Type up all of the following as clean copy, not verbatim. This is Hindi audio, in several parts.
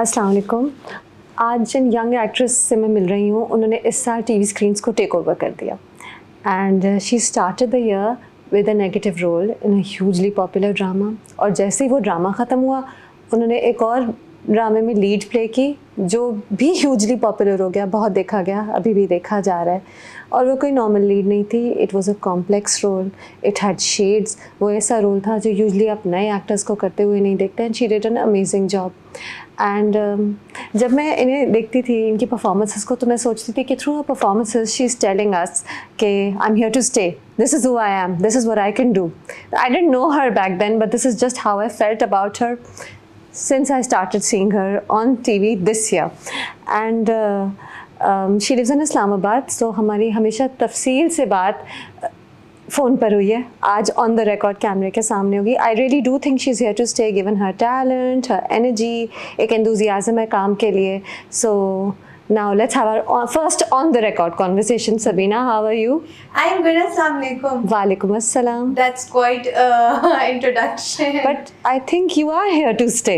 अस्सलाम वालेकुम। आज जिन यंग एक्ट्रेस से मैं मिल रही हूँ उन्होंने इस साल टीवी स्क्रीन्स को टेक ओवर कर दिया and she started the year with a negative role in a hugely popular drama, और जैसे ही वो ड्रामा ख़त्म हुआ उन्होंने एक और ड्रामे में लीड प्ले की जो भी ह्यूजली पॉपुलर हो गया, बहुत देखा गया, अभी भी देखा जा रहा है। और वो कोई नॉर्मल लीड नहीं थी, it was a complex role, it had shades. वो ऐसा रोल था जो यूजुअली आप नए एक्टर्स को करते हुए नहीं देखते and she did an amazing job. And जब मैं इन्हें देखती थी, इनकी परफॉर्मेंसेस को, तो मैं सोचती थी कि through her performances she is telling us कि I am here to stay, this is who I am, this is what I can do. I didn't know her back then, but this is just how I felt about her since I started seeing her on TV this year. And she lives in Islamabad, so हमारी हमेशा तफसील से बात फ़ोन पर हुई है, आज ऑन द रिकॉर्ड कैमरे के सामने होगी। I really do think she is here to stay given her talent, her energy, एक एंथुजियाज़म है काम के लिए। सो now let's have our first on the record conversation. Sabina, how are you? I'm good. Assalamualaikum. Walaikum assalam. That's quite introduction. But I think you are here to stay.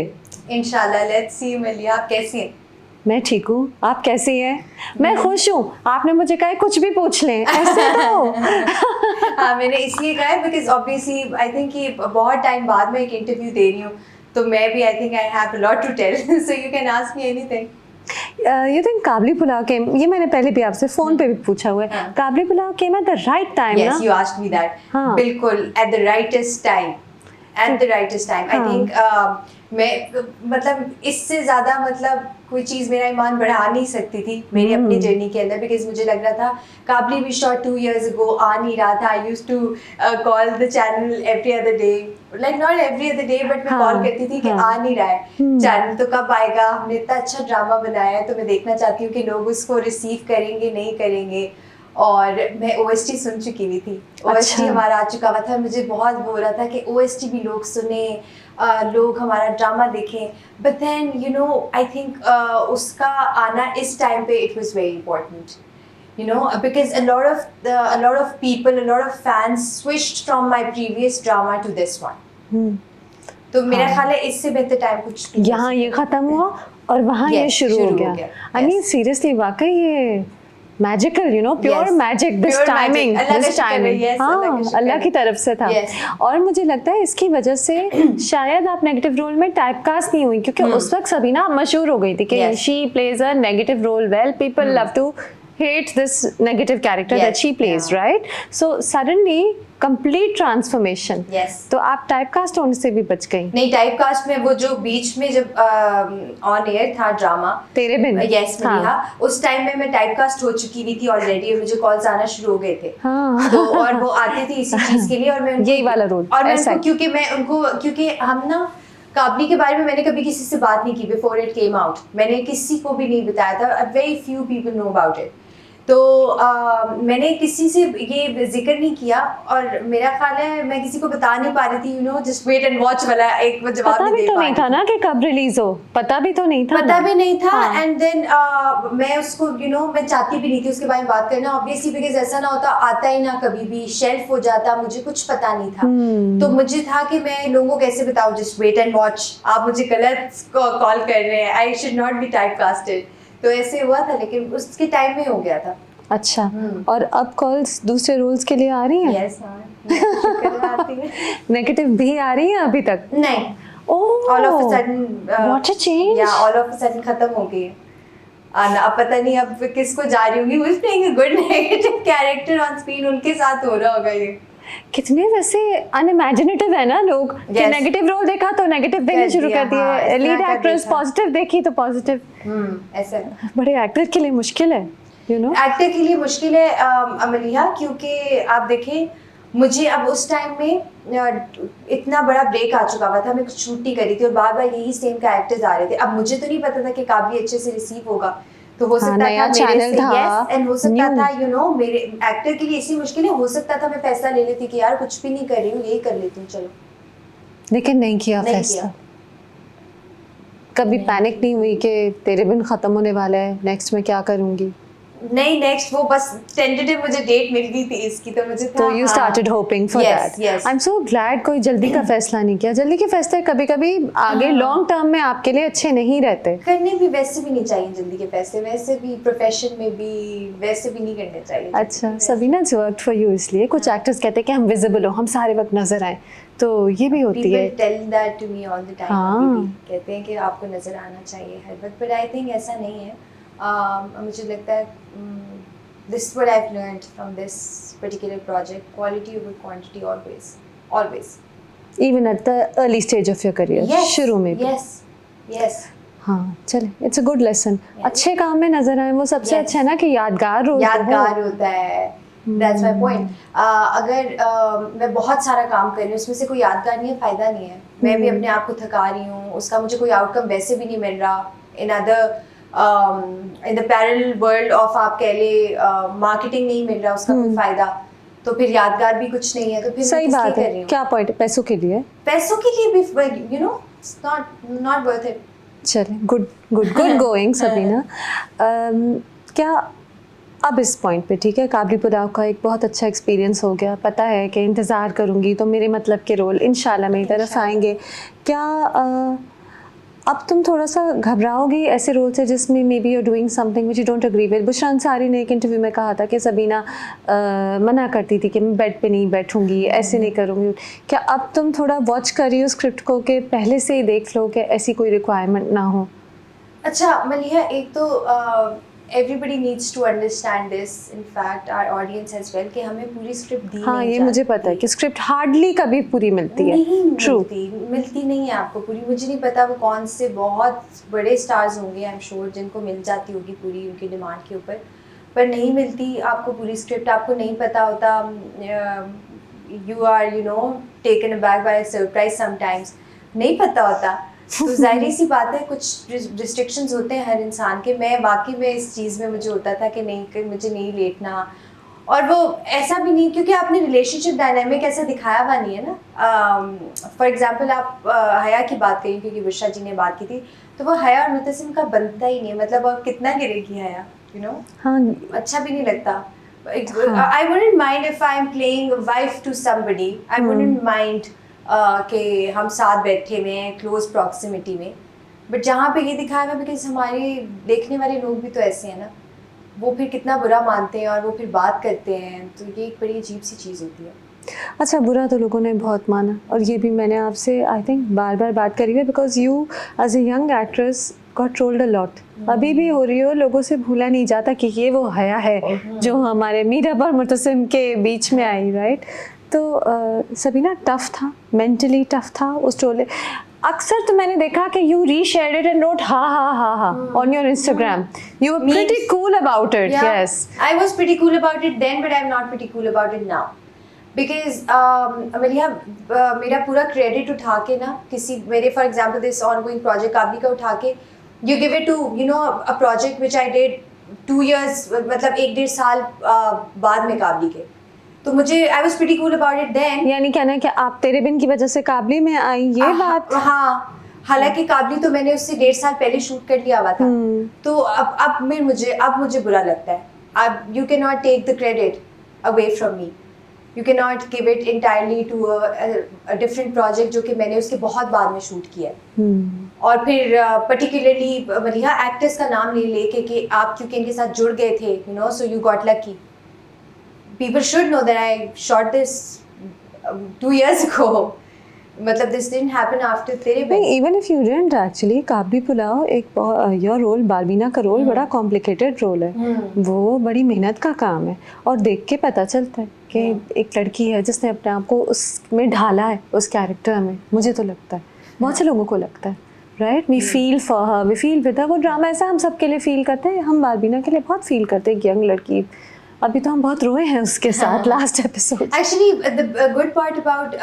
Inshallah. Let's see, Malia. आप कैसी हैं? मैं ठीक हूँ, आप कैसी हैं? मैं खुश हूँ। आपने मुझे कहा कुछ भी पूछ लें, ऐसे तो हाँ, मैंने इसलिए कहा है because obviously I think कि बहुत टाइम बाद मैं एक इंटरव्यू दे रही हूँ, तो मैं भी I think I have a lot to tell. So you can ask me anything. You think काबली pulao came, ये मैंने पहले भी आपसे फ़ोन पे भी पूछा हुआ है, काबली pulao came at the right time, Yes, ना? you asked me that. हाँ. बिल्कुल, at the rightest time. At the rightest time. I think मैं मतलब इससे ज़्यादा मतलब कोई चीज़ मेरा ईमान बढ़ा नहीं सकती थी मेरी अपनी जर्नी के अंदर, बिकॉज मुझे लग रहा था काबली भी शॉट 2 years ago आ नहीं रहा था। I used to call the channel every other day, like not every other day, but मैं कॉल करती थी कि आ नहीं रहा है चैनल, तो कब आएगा, हमने इतना अच्छा ड्रामा बनाया है, तो मैं देखना चाहती हूँ कि लोग उसको रिसीव करेंगे नहीं करेंगे। और मैं OST सुन चुकी हुई थी, OST हमारा आ चुका हुआ था, मुझे बहुत हो रहा था कि OST भी लोग सुने, लोग हमारा ड्रामा देखें। But then you know I think उसका आना इस टाइम पे it was very important, you know, because a lot of people, a lot of fans switched from my previous drama to this one. तो मेरा ख्याल है इससे बेहतर टाइम कुछ नहीं, यहाँ ये ख़त्म हुआ और वहाँ ये शुरू हो गया। आई मीन सीरियसली वाकई ये magical, you know, pure magic, this timing, हाँ, अल्लाह की तरफ से था। और मुझे लगता है इसकी वजह से शायद आप नेगेटिव रोल में टाइपकास्ट नहीं हुई, क्योंकि उस वक्त सबीना मशहूर हो गई थी कि she plays a negative role well, people love to hate this negative character that she plays, right? So suddenly complete transformation. Yes. तो आप टाइपकास्ट होने से भी बच गई। नहीं, टाइपकास्ट में वो जो बीच में जब ऑन एयर था ड्रामा तेरे बिन, यस मलिहा, उस टाइम में मैं टाइपकास्ट हो चुकी हुई थी ऑलरेडी, और मुझे कॉल्स आना शुरू हो गए थे। हाँ। तो और वो आती थी इसी चीज के लिए, और मैं यही वाला रोल, और मैं उनको, क्योंकि मैं उनको, क्योंकि हम ना काबली के बारे में मैंने कभी किसी से बात नहीं की बिफोर इट केम आउट, मैंने किसी को भी नहीं बताया था, very few people know about it. तो मैंने किसी से ये जिक्र नहीं किया, और मेरा ख्याल है मैं किसी को बता नहीं पा रही थी, you know, just wait and watch वाला एक जवाब नहीं दे पा रही थी। पता भी तो नहीं था ना कि कब रिलीज हो, पता भी तो नहीं था, पता भी नहीं था। एंड देन मैं उसको, यू नो, मैं चाहती भी नहीं थी उसके बारे में बात करना, ऑब्वियसली, बिकॉज ऐसा ना होता, आता ही ना, कभी भी शेल्फ हो जाता, मुझे कुछ पता नहीं था। तो मुझे था कि मैं लोगों को कैसे बताऊं, जस्ट वेट एंड वॉच, आप मुझे गलत कॉल कर रहे हैं, आई शुड नॉट बी टाइपकास्टेड। तो ऐसे हुआ था, लेकिन उसके टाइम में हो गया था। अच्छा, और अब कॉल्स दूसरे रोल्स के लिए आ रही हैं? यस, हाँ, नेगेटिव भी आ रही हैं अभी तक? नहीं, oh, all of a sudden, what a change, या ऑल ऑफ अ सडन खत्म हो गई आना। अब पता नहीं अब किसको जा रही होंगी, who is playing a good negative character on screen, उनके साथ हो रहा होगा ये। कितने वैसे अनइमेजिनेटिव है ना लोग, कि नेगेटिव रोल देखा तो नेगेटिव देने शुरू कर दिए, लीड एक्ट्रेस पॉजिटिव देखी तो पॉजिटिव, ऐसा बड़े एक्टर के लिए मुश्किल है, यू नो, एक्टर के लिए मुश्किल है अमलिया, क्योंकि आप देखें मुझे अब उस टाइम में इतना बड़ा ब्रेक आ चुका हुआ था, मैं कुछ शूट नहीं करी थी और बार बार यही सेम कैरेक्टर्स आ रहे थे। अब मुझे तो नहीं पता था कि काबली अच्छे से रिसीव होगा, तो हो सकता था मेरे से, यस, एंड हो सकता था, यू नो, मेरे एक्टर के लिए इसी मुश्किल है, हो सकता था मैं फैसला ले लेती कि यार कुछ भी नहीं कर रही हूँ, यही कर लेती हूँ, चलो, लेकिन नहीं किया फैसला। कभी पैनिक नहीं हुई कि तेरे बिन खत्म होने वाला है, नेक्स्ट में क्या करूँगी? नहीं नेक्स्ट वो बस टेंटेटिव मुझे डेट मिल गई थी इसकी, तो मुझे था तो you started hoping for that. I am so glad कोई जल्दी का फैसला नहीं किया। जल्दी के फैसले कभी कभी आगे लॉन्ग टर्म में आपके लिए अच्छे नहीं रहते। करने भी वैसे भी नहीं चाहिए जल्दी के फैसले, वैसे भी प्रोफेशन में भी वैसे भी नहीं करने चाहिए। अच्छा Sabina, it's worked for you इसलिए कुछ एक्टर्स कहते हैं कि हम विजिबल हो, हम सारे वक्त नजर आए, तो ये भी होती है। People tell that to me all the time। हाँ। अभी भी कहते हैं कि आपको नजर आना चाहिए हर वक्त, but I think ऐसा नहीं है। मुझे लगता है this is what I've learned from this particular project, quality over quantity always। Even at the early stage of your career, शुरू में भी। yes। हाँ चले, इट्स अ गुड लेसन। अच्छे काम में नजर आए वो सबसे अच्छा है ना, कि यादगार होता है। That's my point। अगर मैं बहुत सारा काम कर रही हूँ उसमें से कोई यादगार नहीं है, फायदा नहीं है। मैं भी अपने आप को थका रही हूँ, उसका मुझे कोई आउटकम वैसे भी नहीं मिल रहा। In the parallel world of आप कह ले मार्केटिंग नहीं मिल रहा, उसका कोई फायदा, तो फिर यादगार भी कुछ नहीं है। तो फिर सही बात है। क्या पॉइंट है? पैसों के लिए भी you know it's not worth it। चले, गुड गोइंग सबीना। क्या अब इस पॉइंट पे ठीक है, काबली पुलाव का एक बहुत अच्छा एक्सपीरियंस हो गया, पता है कि इंतज़ार करूँगी तो मेरे मतलब के रोल इंशाल्लाह मेरी तरफ आएंगे। क्या अब तुम थोड़ा सा घबराओगी ऐसे रोल से जिसमें maybe you doing something which you don't agree with? Bushra Ansari ने एक इंटरव्यू में कहा था कि सबीना मना करती थी कि मैं बेड पे नहीं बैठूंगी, ऐसे नहीं करूँगी। क्या अब तुम थोड़ा वॉच कर रही हो स्क्रिप्ट को कि पहले से ही देख लो कि ऐसी कोई रिक्वायरमेंट ना हो? अच्छा मलिहा, एक तो everybody needs to understand this, in fact our audience as well, कि हमें पूरी स्क्रिप्ट दी हाँ नहीं ये मुझे पता है कि स्क्रिप्ट हार्डली कभी पूरी मिलती है। नहीं मिलती नहीं है आपको पूरी। मुझे नहीं पता वो कौन से बहुत बड़े स्टार्स होंगे, आई एम श्योर, जिनको मिल जाती होगी पूरी उनकी डिमांड के ऊपर, पर नहीं मिलती आपको पूरी स्क्रिप्ट। आपको नहीं पता होता, you are taken aback by surprise sometimes, नहीं पता होता। तो जाहिर सी बात है कुछ रिस्ट्रिक्शंस होते हैं हर इंसान के। मैं वाकई में इस चीज़ में मुझे होता था कि नहीं, कि मुझे नहीं लेटना, और वो ऐसा भी नहीं क्योंकि आपने रिलेशनशिप डायनामिक ऐसा दिखाया हुआ नहीं है ना। फॉर एग्जांपल आप हया की बात करें, क्योंकि बुशरा जी ने बात की थी, तो वो हया और मुतसिम का बनता ही नहीं है। मतलब अब कितना गिरेगी हया, हाँ अच्छा भी नहीं लगता। I wouldn't mind if I am playing wife to somebody, I wouldn't mind कि हम साथ बैठे हुए हैं क्लोज प्रॉक्सिमिटी में, बट जहाँ पे ये दिखाया हुआ, बिकॉज हमारे देखने वाले लोग भी तो ऐसे हैं ना, वो फिर कितना बुरा मानते हैं और वो फिर बात करते हैं, तो ये एक बड़ी अजीब सी चीज़ होती है। अच्छा बुरा तो लोगों ने बहुत माना, और ये भी मैंने आपसे आई थिंक बार बार बात करी है, because you as a young actress got trolled a lot. अभी भी हो रही हो, लोगों से भूला नहीं जाता कि ये वो हया है जो हमारे मीरा और मुतसिम के बीच में आई, राइट? तो सबीना टफ था, मेंटली टफ था उस ट्रोल। अक्सर तो मैंने देखा कि यू रीशेयर्ड इट एंड रोट हा हा हा हा on your Instagram. You were pretty cool about it. Yeah, yes. I was pretty cool about it then, but I'm not pretty cool about it now. Because मेरा पूरा क्रेडिट उठा के ना किसी मेरे for example this ongoing project Kabli का उठा के you give it to a project which I did 2 years, मतलब 1-1.5 साल बाद में काबली के, तो मुझे I was pretty cool about it then. यानी कहना है कि आप तेरे बिन की वजह से काबली में आई, ये बात? हाँ, हालांकि काबली तो मैंने उससे 1.5 साल पहले शूट कर लिया हुआ था। तो अब मुझे बुरा लगता है। अब you can not take the credit away from me, you can not give it entirely to a different project जो कि मैंने उसके बहुत बाद में शूट किया है। और फिर पर्टिकुलरली मलिहा एक्टर्स का नाम ले लेके कि आप क्योंकि इनके साथ जुड़ गए थे, so you got lucky. People should know that I shot this 2 years ago. मतलब this didn't happen after तेरे नहीं, even if you didn't actually, काबली pulao एक your role, बारबीना का रोल बड़ा complicated रोल है। वो बड़ी मेहनत का काम है, और देख के पता चलता है कि एक लड़की है जिसने अपने आप को उसमें ढाला है, उस कैरेक्टर में। मुझे तो लगता है, बहुत से लोगों को लगता है, right? We feel for her, we feel with her. वो ड्रामा ऐसा हम सबके लिए फील करते हैं, हम बारबीना के लिए बहुत फील करते हैं, यंग लड़की। अभी तो हम बहुत रोए हैं उसके साथ last episode. Actually the good part about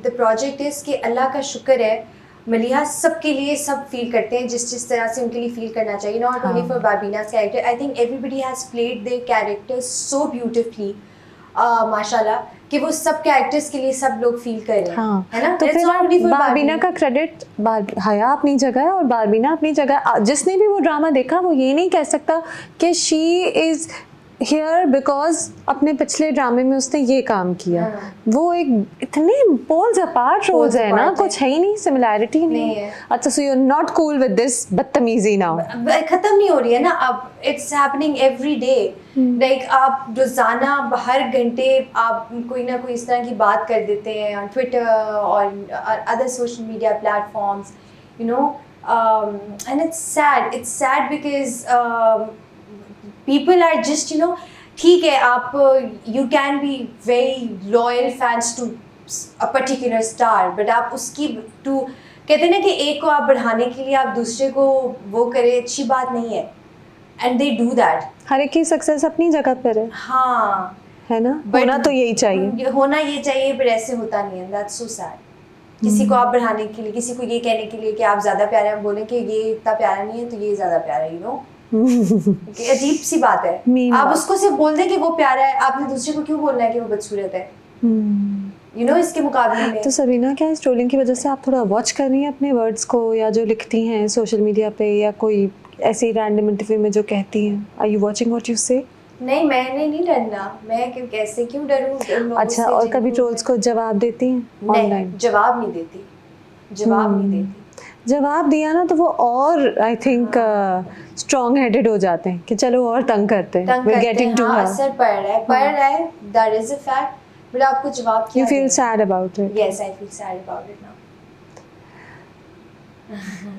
the project is कि अल्लाह का शुक्र है मलिहा सबके लिए सब फील करते हैं जिस तरह से उनके लिए फील करना चाहिए, not only for Barbeena's character. I think everybody has played their characters so beautifully. माशाल्लाह कि वो सब कैरेक्टर्स के लिए सब लोग फील कर रहे हैं, हाँ, है ना? तो It's फिर not only for बारबीना Barbie. का क्रेडिट हया अपनी जगह है और बारबीना अपनी जगह। जिसने भी वो ड्रामा देखा वो ये नहीं कह सकता कि शी इज हियर बिकॉज अपने पिछले ड्रामे में उसने ये काम किया। हाँ। वो एक इतने पोल्स अपार्ट रोल्स है ना, apart कुछ है ही नहीं, सिमिलैरिटी नहीं नहीं है। है। अच्छा, so you are not cool with this बदतमीजी नाउ। खत्म नहीं हो रही है ना अब, it's happening every day. Like आप रोजाना हर घंटे आप कोई ना कोई इस तरह की बात कर देते हैं ऑन ट्विटर और other social media platforms, you know, and it's sad because people are just, you know, ठीक है, आप you can be very loyal fans to a particular star, but आप उसकी to कहते हैं ना कि एक को आप बढ़ाने के लिए आप दूसरे को वो करें, अच्छी बात नहीं है, and they do that. हर एक की सक्सेस अपनी जगह पर है, हाँ, है ना? But होना तो यही चाहिए। होना ये चाहिए, पर ऐसे होता नहीं है। That's so sad. किसी को आप बढ़ाने के लिए, किसी को ये कहने के लिए कि आप ज़्यादा प्यारे हैं, बोलें कि ये इतना प्यारा नहीं है तो ये ज़्यादा प्यारा है, you know? अजीब सी बात है। Mean आप बात। उसको सिर्फ बोल दें कि वो प्यारा है, आपने दूसरे को क्यों बोलना है कि वो बदसूरत है, you know, इसके मुकाबले में। तो सबीना, क्या इस ट्रोलिंग की वजह से आप थोड़ा वॉच कर रही हैं अपने वर्ड्स को, या जो लिखती हैं सोशल मीडिया पे, या कोई ऐसी रैंडम इंटरव्यू में जो कहती हैं? Are you watching what you say? नहीं, मैंने नहीं डरना, मैं कैसे क्यों डरूं? अच्छा, और कभी ट्रोल्स को जवाब देती हैं ऑनलाइन? जवाब नहीं देती, जवाब नहीं देती। जवाब दिया ना तो वो और आई थिंक स्ट्रॉन्ग हेडेड हो जाते हैं कि चलो और तंग करते हैं, वी गेटिंग टू हर। असर पड़ रहा है, that is a fact, but आपको जवाब क्या यू फील देना? Sad about it? Yes, I feel sad about it now.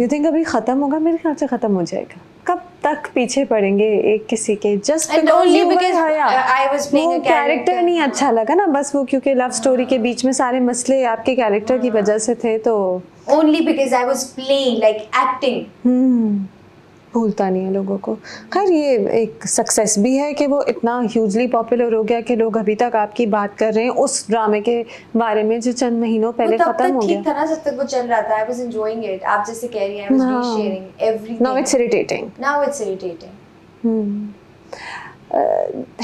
You think अभी खत्म होगा? मेरे ख्याल से खत्म हो जाएगा। कब तक पीछे पड़ेंगे एक किसी के, just And only because I was playing a character character. नहीं अच्छा लगा ना, बस वो क्योंकि लव स्टोरी के बीच में सारे मसले आपके कैरेक्टर की वजह से थे, तो Only because I was playing, like acting. भूलता नहीं है लोगों को। खैर, ये एक सक्सेस भी है कि वो इतना ह्यूजली पॉपुलर हो गया कि लोग अभी तक आपकी बात कर रहे हैं उस ड्रामे के बारे में जो चंद महीनों पहले वो तब खत्म हो तक गया। ठीक था ना, जब तक वो चल रहा था। I was enjoying it. आप जैसे कह रही हैं, I was हाँ। resharing everything. Now it's irritating. Now it's irritating.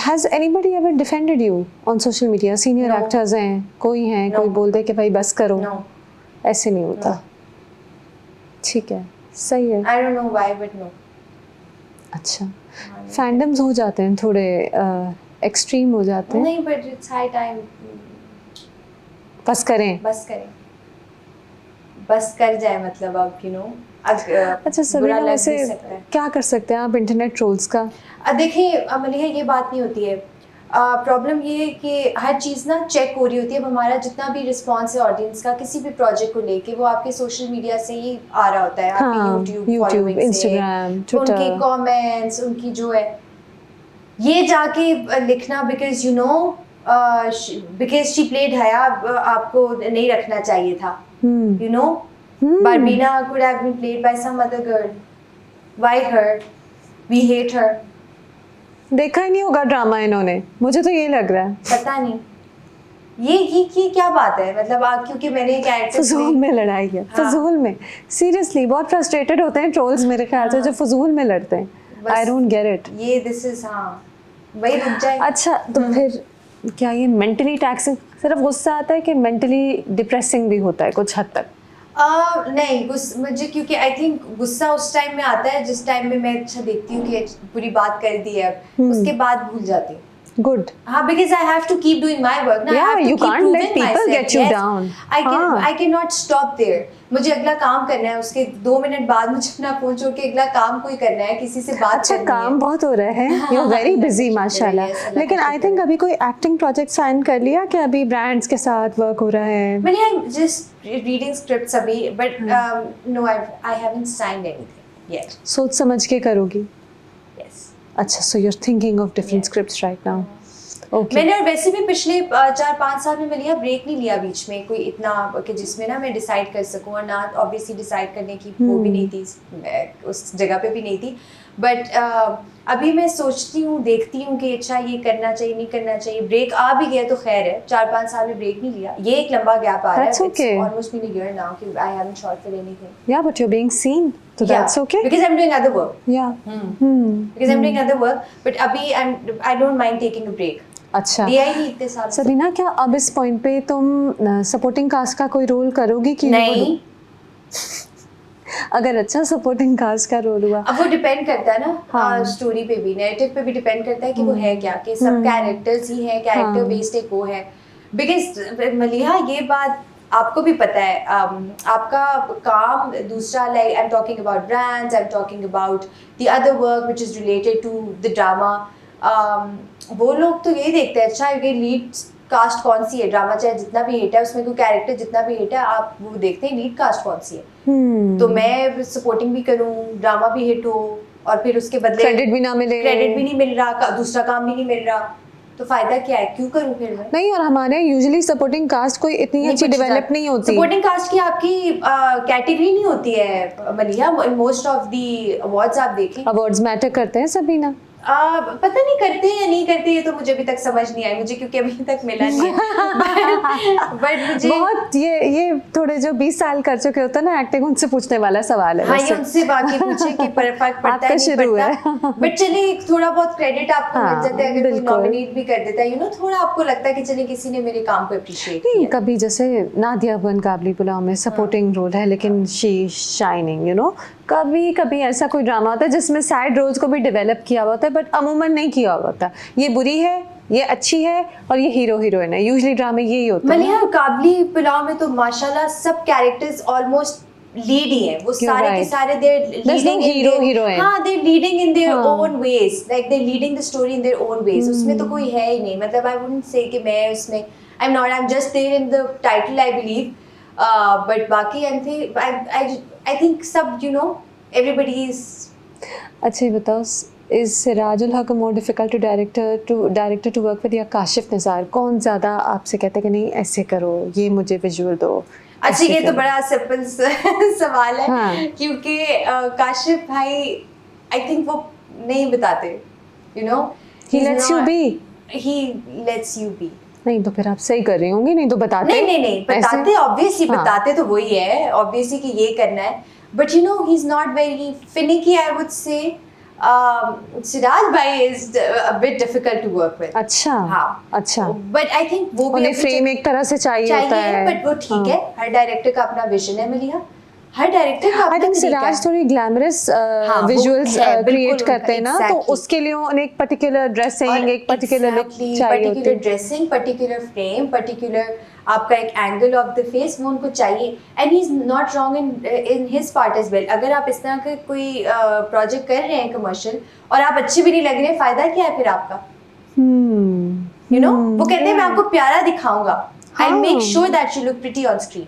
Has anybody ever defended you on social media? Senior No. actors हैं, कोई हैं, No. कोई बोल दे कि भाई बस करो, No. ऐसे नहीं होता। ठीक है, सही है। I don't know why, but no. अच्छा, फैंडम्स हो जाते हैं थोड़े एक्सट्रीम हो जाते हैं। नहीं, but it's high time. बस करें। बस करें, बस कर जाए, मतलब अब you know, अच्छा बुरा सबीना, लग वैसे भी सकता है। क्या कर सकते हैं आप इंटरनेट ट्रोल्स का? देखिए मलिहा, ये बात नहीं होती है। प्रॉब्लम ये है कि हर चीज़ ना चेक हो रही होती है। अब हमारा जितना भी रिस्पॉन्स है ऑडियंस का किसी भी प्रोजेक्ट को लेके, वो आपके सोशल मीडिया से ही आ रहा होता है, हाँ, आपकी YouTube, यूट्यूब, Instagram, Twitter। उनके कमेंट्स, उनकी जो है ये जाके लिखना because you know because she played Haya, आपको नहीं रखना चाहिए था, you know. Barbeena could have been played by some other girl. Why her? We hate her. देखा ही नहीं होगा ड्रामा इन्होंने, मुझे तो ये लग रहा है। पता नहीं ये क्या बात है, मतलब क्योंकि मैंने कैरेक्टर फजूल में लड़ाई है, हाँ। फजूल में। सीरियसली बहुत फ्रस्ट्रेटेड होते हैं ट्रोल्स मेरे ख्याल से, जो फजूल में लड़ते हैं। बस आई डोंट गेट इट। ये दिस इज, हाँ वही रुक जाए। अच्छा, तो फिर क्या ये मेंटली टैक्सिंग, सिर्फ गुस्सा आता है कि मेंटली डिप्रेसिंग भी होता है कुछ हद तक? नहीं, मुझे क्योंकि आई थिंक गुस्सा उस टाइम में आता है जिस टाइम में मैं अच्छा देखती हूँ कि पूरी बात कर दी है, उसके बाद भूल जाती हूँ। गुड। हाँ, because I have to keep doing my work. Yeah, I have to you keep can't let proving people myself. get you Yes, down. I cannot stop there. मुझे अगला काम करना है, उसके 2 मिनट बाद मुझे अपना फोन छोड़ के अगला काम कोई करना है, किसी से बात अच्छा, करनी काम है। बहुत हो रहा है, यू आर वेरी बिजी माशाल्लाह। Yes, अल्लाह लेकिन का आई शुक्र थिंक है। अभी कोई एक्टिंग प्रोजेक्ट साइन कर लिया कि अभी ब्रांड्स के साथ वर्क हो रहा है? मैंने just reading scripts अभी, but no, I haven't signed anything yet. सोच समझ के करोगी? Yes. अच्छा, so you are thinking of different scripts right now. Okay. मैंने वैसे भी पिछले 4-5 साल में लिया ब्रेक नहीं लिया बीच में कोई इतना कि जिसमें ना मैं डिसाइड कर सकूं, और ना ऑब्वियसली डिसाइड करने की वो भी नहीं थी, उस जगह पे भी नहीं थी। बट अभी मैं सोचती हूँ, देखती हूँ कि अच्छा ये करना चाहिए नहीं करना चाहिए। ब्रेक आ भी गया तो खैर है, 4-5 साल में ब्रेक नहीं लिया, ये एक लंबा गैप आ रहा है। That's okay. Almost been a year now कि I haven't shot for anything. Yeah, but you're being seen, so that's okay. Because I'm doing other work. Yeah. Because I'm doing other work, but अभी I don't mind taking a break. अच्छा दिया ही नहीं इतने सालों से। सबीना, क्या अब इस पॉइंट पे तुम सपोर्टिंग कास्ट का कोई रोल करोगी कि नहीं, अगर अच्छा सपोर्टिंग कास्ट का रोल हुआ? अब वो डिपेंड करता है ना हाँ। स्टोरी पे भी, नैरेटिव पे भी डिपेंड करता है कि वो है क्या, कि सब कैरेक्टर्स ही है, कैरेक्टर हाँ। बेस्ड एक वो है। बिकॉज मलिहा ये बात आपको भी पता है, आपका काम दूसरा, like I am talking about brands, I am talking about the other work which is related to the drama. वो लोग तो यही देखते हैं अच्छा ये लीड कास्ट कौन सी है, ड्रामा चाहे जितना भी हिट है उसमें कोई कैरेक्टर जितना भी हिट है, आप वो देखते हैं लीड कास्ट कौन सी है। तो मैं सपोर्टिंग भी करूं, ड्रामा भी हिट हो और फिर उसके बदले क्रेडिट भी ना मिले, क्रेडिट भी नहीं मिल रहा, दूसरा काम भी नहीं मिल रहा, तो फायदा क्या है, क्यों करूं फिर मैं? नहीं, और हमारे यूजुअली सपोर्टिंग कास्ट कोई इतनी अच्छी डेवलप नहीं होती। सपोर्टिंग कास्ट की आपकी कैटेगरी नहीं होती है Maliha, most of the awards आप देखें। अवार्ड्स मैटर करते हैं सबीना? पता नहीं करते हैं या नहीं करते, ये तो मुझे अभी तक समझ नहीं आई मुझे, क्योंकि अभी तक मिला नहीं है। बट मुझे बहुत ये थोड़े जो 20 साल कर चुके होते हैं ना एक्टिंग, उनसे पूछने वाला सवाल है। हाँ, ये उनसे बाकी पूछे कि फर्क पड़ता है नहीं पड़ता, बट चलिए थोड़ा बहुत क्रेडिट आपको मिल जाता है अगर कोई नॉमिनेट भी कर देता है, यू नो, थोड़ा आपको लगता है कि चलिए किसी ने मेरे काम को अप्रिशिएट किया। कभी जैसे नादिया बन काबली बुलाओ में सपोर्टिंग रोल है लेकिन शी शाइनिंग, यू नो, कभी कभी ऐसा कोई ड्रामा होता है जिसमें सैड रोल्स को भी डेवलप किया हुआ होता है बट अमूमन नहीं किया हुआ होता। ये बुरी है, ये अच्छी है और ये हीरो हीरोइन है, यूजुअली ड्रामे यही होता है। मलिहा काबली पुलाव में तो माशाल्लाह सब कैरेक्टर्स ऑलमोस्ट लीड ही हैं, वो सारे के सारे देयर लीडिंग हीरो हीरोइन। हाँ, they're leading in their own ways, like they're leading the story in their own ways. उसमें तो कोई है ही नहीं, मतलब आई वुडंट से कि मैं उसमें I am not, I am just there in the title I believe, but बाकी आई थिंक सब, यू नो, एवरीबॉडी इज। अच्छा ये बताओ, is Sirajul Haq more difficult to director to work with या काशिफ निसार? कौन ज़्यादा आपसे कहते हैं कि नहीं ऐसे करो, ये मुझे विजुअल दो? अच्छा, ये तो बड़ा सिंपल सवाल है। हाँ। क्योंकि काशिफ भाई आई थिंक वो नहीं बताते, you know, he lets you be. नहीं तो फिर आप सही कर रही होंगी, नहीं तो बताते नहीं बताते, ऑब्वियसली बताते तो वही है, ऑब्वियसली कि ये करना है, but you know he is not very finicky, I would say. Siraj भाई is a bit difficult to work with. अच्छा। हाँ, अच्छा, बट आई थिंक वो भी फ्रेम एक तरह से चाहिए होता है, बट वो ठीक है, हर डायरेक्टर का अपना विजन है मलिहा, हर डायरेक्टर का अपना तरीका है। सिराज थोड़ी ग्लैमरस विजुअल्स क्रिएट करते हैं ना, तो उसके लिए उन्हें एक पर्टिकुलर ड्रेसिंग, एक पर्टिकुलर लुक चाहिए होती है, particular dressing, particular frame, particular आपका एक एंगल ऑफ द फेस, वो उनको चाहिए, and he is not wrong in his part as well. अगर आप इस तरह का कोई प्रोजेक्ट कर रहे हैं कमर्शियल और आप अच्छे भी नहीं लग रहे, फायदा क्या है फिर आपका? यू नो, वो कहते हैं मैं आपको प्यारा दिखाऊंगा, I make sure that you look pretty on screen.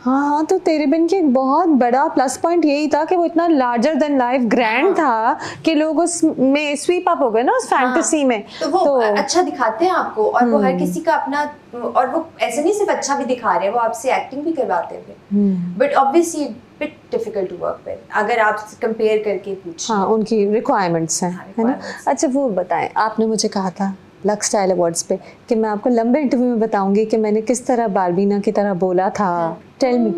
हाँ, तो तेरे बिन की एक बहुत बड़ा प्लस पॉइंट यही था कि वो इतना लार्जर देन लाइफ ग्रैंड था कि लोग उसमें स्वीप अप हो गए ना उस फैंटेसी में। तो वो अच्छा दिखाते हैं आपको, और वो हर किसी का अपना, और वो ऐसे नहीं सिर्फ अच्छा भी दिखा रहे हैं, वो आपसे एक्टिंग भी करवाते हैं, but obviously bit difficult to work with अगर आप कंपेयर करके पूछें। हाँ, उनकी रिक्वायरमेंट्स हैं, है ना। अच्छा वो बताएं, आपने मुझे कहा था लक्स स्टाइल अवार्ड्स पे कि मैं आपको लंबे इंटरव्यू में बताऊंगी कि मैंने किस तरह बार्बीना की तरह बोला था। Tell me.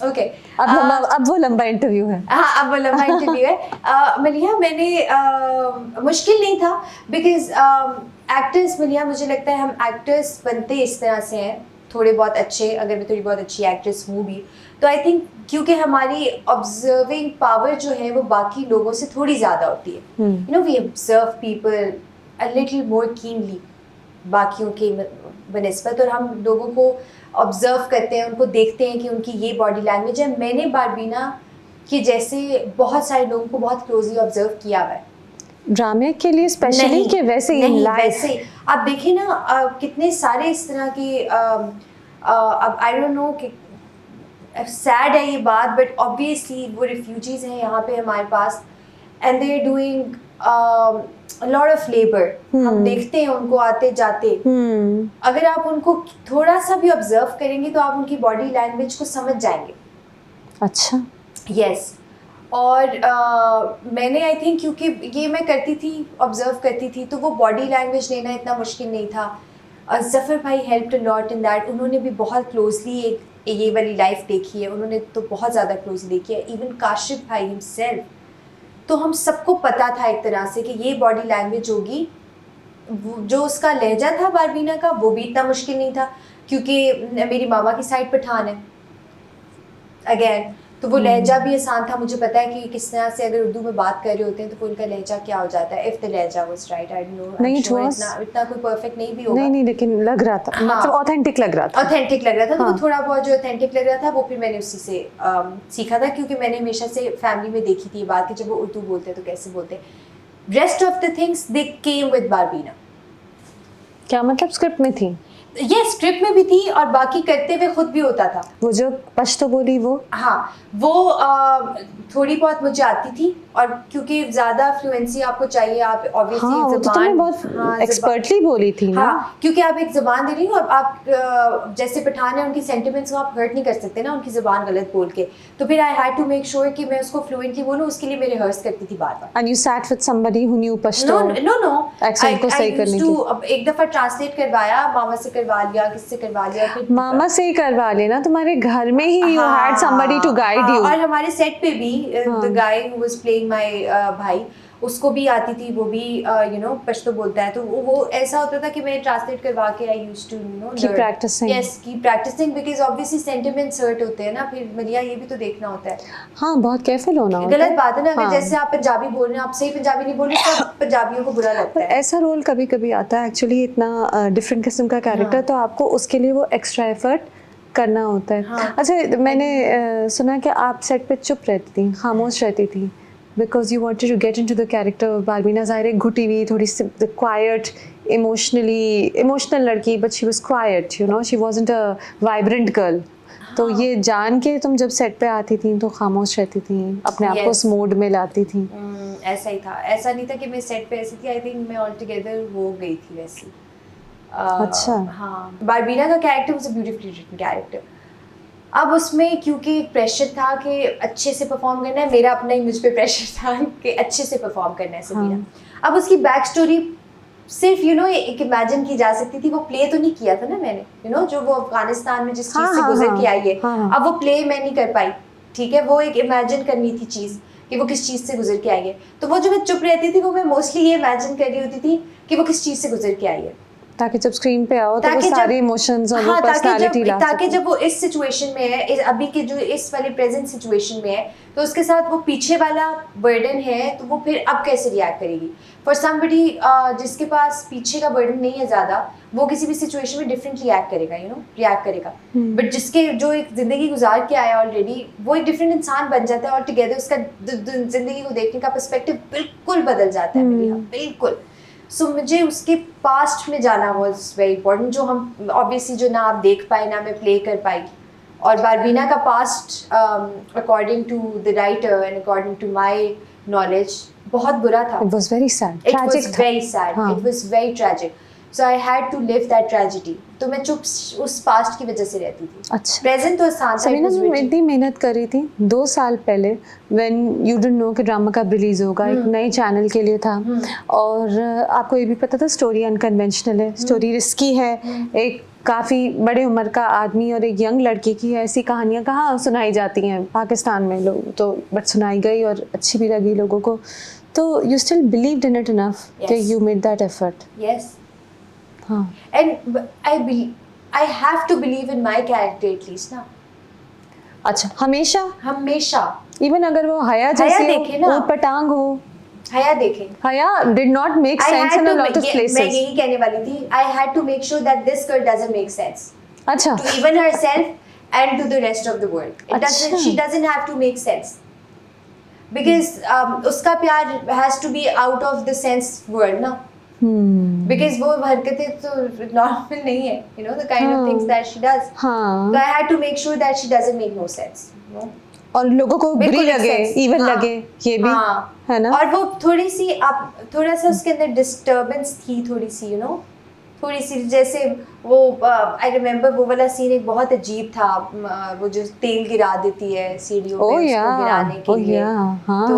ओके, अब वो लंबा इंटरव्यू है। हाँ, अब वो लंबा इंटरव्यू है। मलिहा, मैंने मुश्किल नहीं था, बिकॉज एक्टर्स, मलिहा मुझे लगता है हम एक्टर्स बनते इस तरह से हैं, थोड़े बहुत अच्छे, अगर मैं थोड़ी बहुत अच्छी एक्ट्रेस हूँ भी तो आई थिंक क्योंकि हमारी ऑब्जर्विंग पावर जो है वो बाकी लोगों से थोड़ी ज़्यादा होती है, you know, we observe people a little more keenly बाकियों के बनिस्बत, और हम लोगों को ऑब्जर्व करते हैं, उनको देखते हैं कि उनकी ये बॉडी लैंग्वेज है। मैंने बार्बीना के जैसे बहुत सारे लोगों को बहुत क्लोजली ऑब्जर्व किया हुआ है, ड्रामे के लिए स्पेशली कि वैसे ही नहीं, लाइफ? वैसे आप देखिए ना, कितने सारे इस तरह के, अब आई डोंट नो कि सैड है ये बात, बट ऑब्वियसली वो रिफ्यूजीज हैं यहाँ पे हमारे पास, and they are doing lot of labour. हम देखते हैं उनको आते जाते, अगर आप उनको थोड़ा सा भी ऑब्जर्व करेंगे तो आप उनकी बॉडी लैंग्वेज को समझ जाएंगे। अच्छा, यस। और मैंने आई थिंक क्योंकि ये मैं करती थी, ऑब्जर्व करती थी, तो वो बॉडी लैंग्वेज लेना इतना मुश्किल नहीं था। ज़फ़र भाई helped a lot in that, उन्होंने भी बहुत क्लोजली ये वाली लाइफ देखी है, उन्होंने तो बहुत ज़्यादा क्लोजली देखी है। इवन काशिफ भाई हिमसेल्फ, तो हम सबको पता था एक तरह से कि ये बॉडी लैंग्वेज होगी जो उसका लहजा था बारबीना का वो भी इतना मुश्किल नहीं था, क्योंकि मेरी मामा की साइड पठान है अगेन, तो वो लहजा भी आसान था। मुझे पता है कि किस तरह से अगर उर्दू में बात कर रहे होते हैं तो उनका लहजा क्या हो जाता है, इफ द लहजा was right, I don't no, नहीं, इतना कोई परफेक्ट नहीं भी होगा, नहीं, लेकिन लग रहा था, हाँ, मतलब ऑथेंटिक लग रहा था, ऑथेंटिक लग रहा था। तो हाँ। वो थोड़ा बहुत जो ऑथेंटिक लग रहा था वो फिर मैंने उसी से सीखा था, क्योंकि मैंने हमेशा से फैमिली में देखी थी ये बात कि जब वो उर्दू बोलते हैं तो कैसे बोलते हैं। Rest of the things they came with Barbeena. क्या मतलब स्क्रिप्ट में थी? ये स्क्रिप्ट में भी थी और बाकी करते हुए खुद भी होता था। वो जो पश्तो बोली वो, हाँ, वो थोड़ी बहुत मुझे आती थी, और क्योंकि ज़्यादा फ्लुएंसी आपको चाहिए, आप ऑब्वियसली हाँ, वो तो तुमने बहुत एक्सपर्टली बोली थी ना। हाँ, क्योंकि आप एक ज़बान दे रही हो और आप जैसे पठान है, उनकी सेंटिमेंट्स को आप हर्ट नहीं कर सकते ना उनकी ज़बान गलत बोल के, तो फिर I had to make sure कि मैं उसको फ्लुएंटली बोलूँ, उसके लिए मैं रिहर्स करती थी बार बार। And you sat with somebody who knew Pashto? No, accent को सही करने की। अब एक दफ़ा ट्रांसलेट करवाया, मामा से करवा लिया, किससे करवा लिया, फिर मामा से ही करवा लेना, तुम्हारे घर में ही you had somebody to guide you. और हमारे सेट पे भी the guy who was playing my भाई, उसको भी आती थी, वो भी पश्तो बोलता है, तो वो ऐसा होता था कि मैं ट्रांसलेट करवा के I used to keep practicing. Yes, keep practicing, because obviously sentiments hurt होते हैं ना, फिर मलिया ये भी तो देखना होता है। हाँ, बहुत केयरफुल होना होता है। गलत बात है ना, अगर हाँ। जैसे आप पंजाबी बोल रहे हैं, आप सही पंजाबी नहीं बोल रहे तो पंजाबियों को बुरा लगता है। ऐसा रोल कभी कभी आता है एक्चुअली, इतना डिफरेंट किस्म का कैरेक्टर, तो आपको उसके लिए वो एक्स्ट्रा एफर्ट करना होता है। हाँ। अच्छा, मैंने सुना कि आप सेट पे चुप रहती थी, खामोश रहती थी, because you wanted to get into the character. Barbeena ज़ाहिर है घुटी हुई, थोड़ी सी क्वाइट, इमोशनल लड़की, but she was quiet, she wasn't a vibrant girl. तो ये जान के तुम जब सेट पे आती थी तो खामोश रहती थी, अपने आप को उस मोड में लाती थी? ऐसा ही था, ऐसा नहीं था कि मैं सेट पे ऐसी थी, आई थिंक मैं ऑल टुगेदर हो गई थी वैसी। अच्छा। हाँ, बारबीना का character was a beautifully written character. अब उसमें क्योंकि एक प्रेशर था कि अच्छे से परफॉर्म करना है, मेरा अपना ही मुझ पे प्रेशर था कि अच्छे से परफॉर्म करना है सबीना। अब उसकी बैक स्टोरी सिर्फ एक इमेजिन की जा सकती थी, वो प्ले तो नहीं किया था ना मैंने, जो वो अफगानिस्तान में जिस चीज़ से गुजर के आई है, अब वो प्ले मैं नहीं कर पाई, ठीक है, वो एक इमेजिन करनी थी चीज़ कि वो किस चीज़ से गुजर के आई है। तो वो जो मैं चुप रहती थी, वो मैं मोस्टली ये इमेजिन कर रही होती थी कि वो किस चीज़ से गुजर के आई है, ताकि जब स्क्रीन पे आओ तो वो सारे इमोशंस और वो पर्सनालिटी ला सके। ताकि जब वो इस सिचुएशन में है, अभी के जो इस वाले प्रेजेंट सिचुएशन में है, तो उसके साथ वो पीछे वाला बर्डन है, तो वो फिर अब कैसे रिएक्ट करेगी। फॉर समबडी जिसके पास पीछे का बर्डन नहीं है ज़्यादा, वो किसी भी सिचुएशन में डिफरेंटली रिएक्ट करेगा। बट जिसके जो एक ज़िंदगी गुजार के आया ऑलरेडी, वो एक डिफरेंट इंसान बन जाता है, और टुगेदर उसका ज़िंदगी को देखने का पर्सपेक्टिव बिल्कुल बदल जाता है मेरे यहाँ, बिल्कुल। सो मुझे उसके पास्ट में जाना वॉज वेरी इंपॉर्टेंट, जो हम ऑब्वियसली जो ना आप देख पाए, ना मैं प्ले कर पाई। और बारबीना का past according to the writer and according to my knowledge बहुत बुरा था। It was very sad, It tragic was था। very sad. हाँ। It was very tragic. So I had to live that tragedy. तो मैं चुप उस पास्ट की वजह से रहती थी। अच्छा। प्रेजेंट तो आसान था। सबीना, तुम इतनी मेहनत कर रही थी 2 साल पहले, when you didn't know कि ड्रामा कब रिलीज होगा, एक नए चैनल के लिए था, और आपको ये भी पता था स्टोरी अनकन्वेंशनल है, स्टोरी रिस्की है, एक काफ़ी बड़े उम्र का आदमी और एक यंग लड़की की ऐसी कहानियाँ कहाँ सुनाई जाती हैं पाकिस्तान में, लोग तो बट सुनाई गई और अच्छी भी लगी लोगों को, तो you still believed in it enough कि you made that effort? Yes. हाँ। And I have to believe in my character at least ना। अच्छा, हमेशा इवन अगर वो हया जैसी हो, ऊट पटांग हो, हया देखें, हया did not make sense in a lot of places. मैं यही कहने वाली थी, I had to make sure that this girl doesn't make sense. अच्छा। To even herself and to the rest of the world. She doesn't have to make sense. Because उसका प्यार has to be out of the sense world ना। Because वो हरकतें तो normal नहीं है, the kind of things that she does. हाँ। So I had to make sure that she doesn't make no sense. और लोगों को बुरी लगे, इवन लगे, ये भी है ना। और वो थोड़ा सा उसके अंदर डिस्टर्बेंस थी, थोड़ी सी जैसे वो आई रिमेम्बर वो वाला सीन एक बहुत अजीब था, वो जो तेल गिरा देती है सीढ़ियों पे उसको गिराने के लिए। तो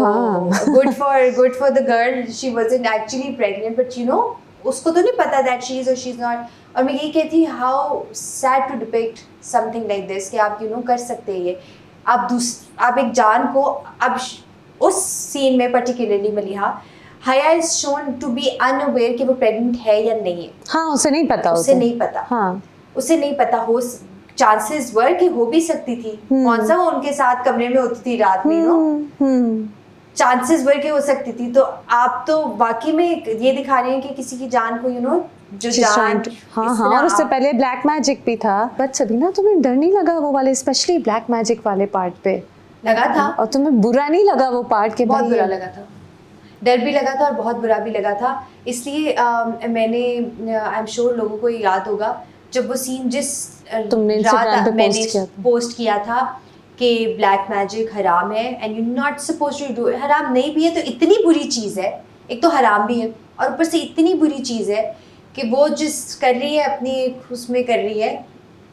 good for the girl, she wasn't actually pregnant, but उसको तो नहीं पता दैट शी इज और शी इज नॉट। और मैं यही कहती, how sad to depict something like this कि आप कर सकते हैं ये, आप एक जान को, अब उस सीन में particularly Maliha, Haya is shown to be unaware कि वो प्रेग्नेंट है या नहीं है। हाँ, उसे नहीं पता उसे होता। नहीं पता, हाँ, उसे नहीं पता। हो चांसेस वर कि हो भी सकती थी। कौन सा वो उनके साथ कमरे में होती थी रात में, चांसेस वर कि हो सकती थी। तो आप तो वाकई में ये दिखा रहे हैं कि किसी की जान को जो जान, हाँ हाँ, और उससे पहले ब्लैक मैजिक भी था। बट सबीना, तुम्हें डर नहीं लगा वो वाले, स्पेशली ब्लैक मैजिक वाले पार्ट पे? लगा था। और तुम्हें बुरा नहीं लगा वो पार्ट के? बहुत बुरा लगा था, डर भी लगा था और बहुत बुरा भी लगा था। इसलिए मैंने, आई एम श्योर लोगों को याद होगा जब वो सीन जिस तुमने रात मैंने पोस्ट किया था कि ब्लैक मैजिक हराम है and you not suppose to do. हराम नहीं भी है तो इतनी बुरी चीज़ है, एक तो हराम भी है और ऊपर से इतनी बुरी चीज़ है कि वो जिस कर रही है अपनी उसमें कर रही है,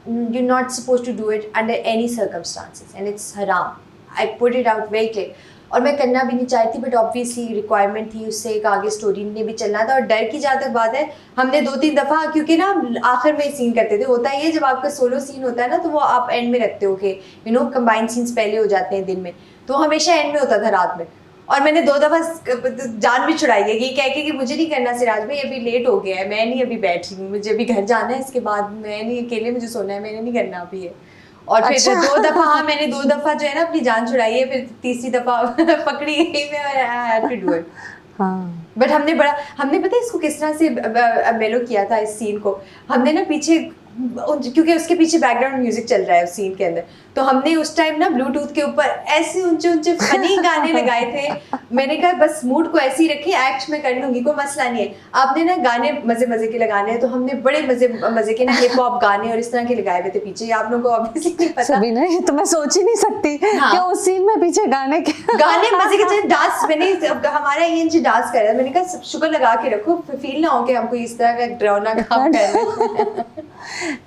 you not suppose to do it under any circumstances and it's हराम। I put it out very clear. और मैं करना भी नहीं चाहती, बट ऑब्वियसली रिक्वायरमेंट थी, उससे एक आगे स्टोरी ने भी चलना था। और डर की जहाँ तक बात है, हमने 2-3 दफ़ा, क्योंकि ना आखिर में सीन करते थे, होता है ये जब आपका सोलो सीन होता है ना तो वो आप एंड में रखते हो कि कंबाइंड सीन्स पहले हो जाते हैं दिन में, तो हमेशा एंड में होता था रात में। और मैंने 2 दफ़ा जान भी छुड़ाई है ये कह के कि मुझे नहीं करना सिराज भाई, अभी लेट हो गया है, मैं नहीं अभी बैठी हूँ, मुझे अभी घर जाना है, इसके बाद मैं नहीं, अकेले मुझे सोना है, मैंने नहीं करना अभी है। और फिर अच्छा। 2 दफ़ा, हाँ मैंने 2 दफ़ा जो है ना अपनी जान छुड़ाई है, फिर तीसरी दफ़ा पकड़ी गई मैं, I had to do it. हाँ, बट हमने पता है इसको किस तरह से मेलो किया था इस सीन को। हमने ना पीछे, क्योंकि उसके पीछे बैकग्राउंड म्यूजिक चल रहा है उस सीन के अंदर, तो हमने उस टाइम ना ब्लूटूथ के ऊपर ऐसे ऊंचे ऊंचे फनी गाने लगाए थे। मैंने कहा बस मूड को ऐसे ही रखिए, एक्ट में कर लूंगी, कोई मसला नहीं है। आपने ना गाने मजे मजे के लगाने हैं, तो हमने बड़े मजे के ना हिप हॉप गाने और इस तरह के लगाए हुए थे पीछे। आप लोगों को ऑब्वियसली नहीं पता। सभी ना, ये तो मैं सोच ही नहीं सकती कि उस सीन में पीछे गाने मजे के चले डांस। मैंने हमारा ये डांस कर रहा है, मैंने कहा शुगर लगा के रखो, फील ना हो कि हमको इस तरह का डरावना काम कर रहे हैं।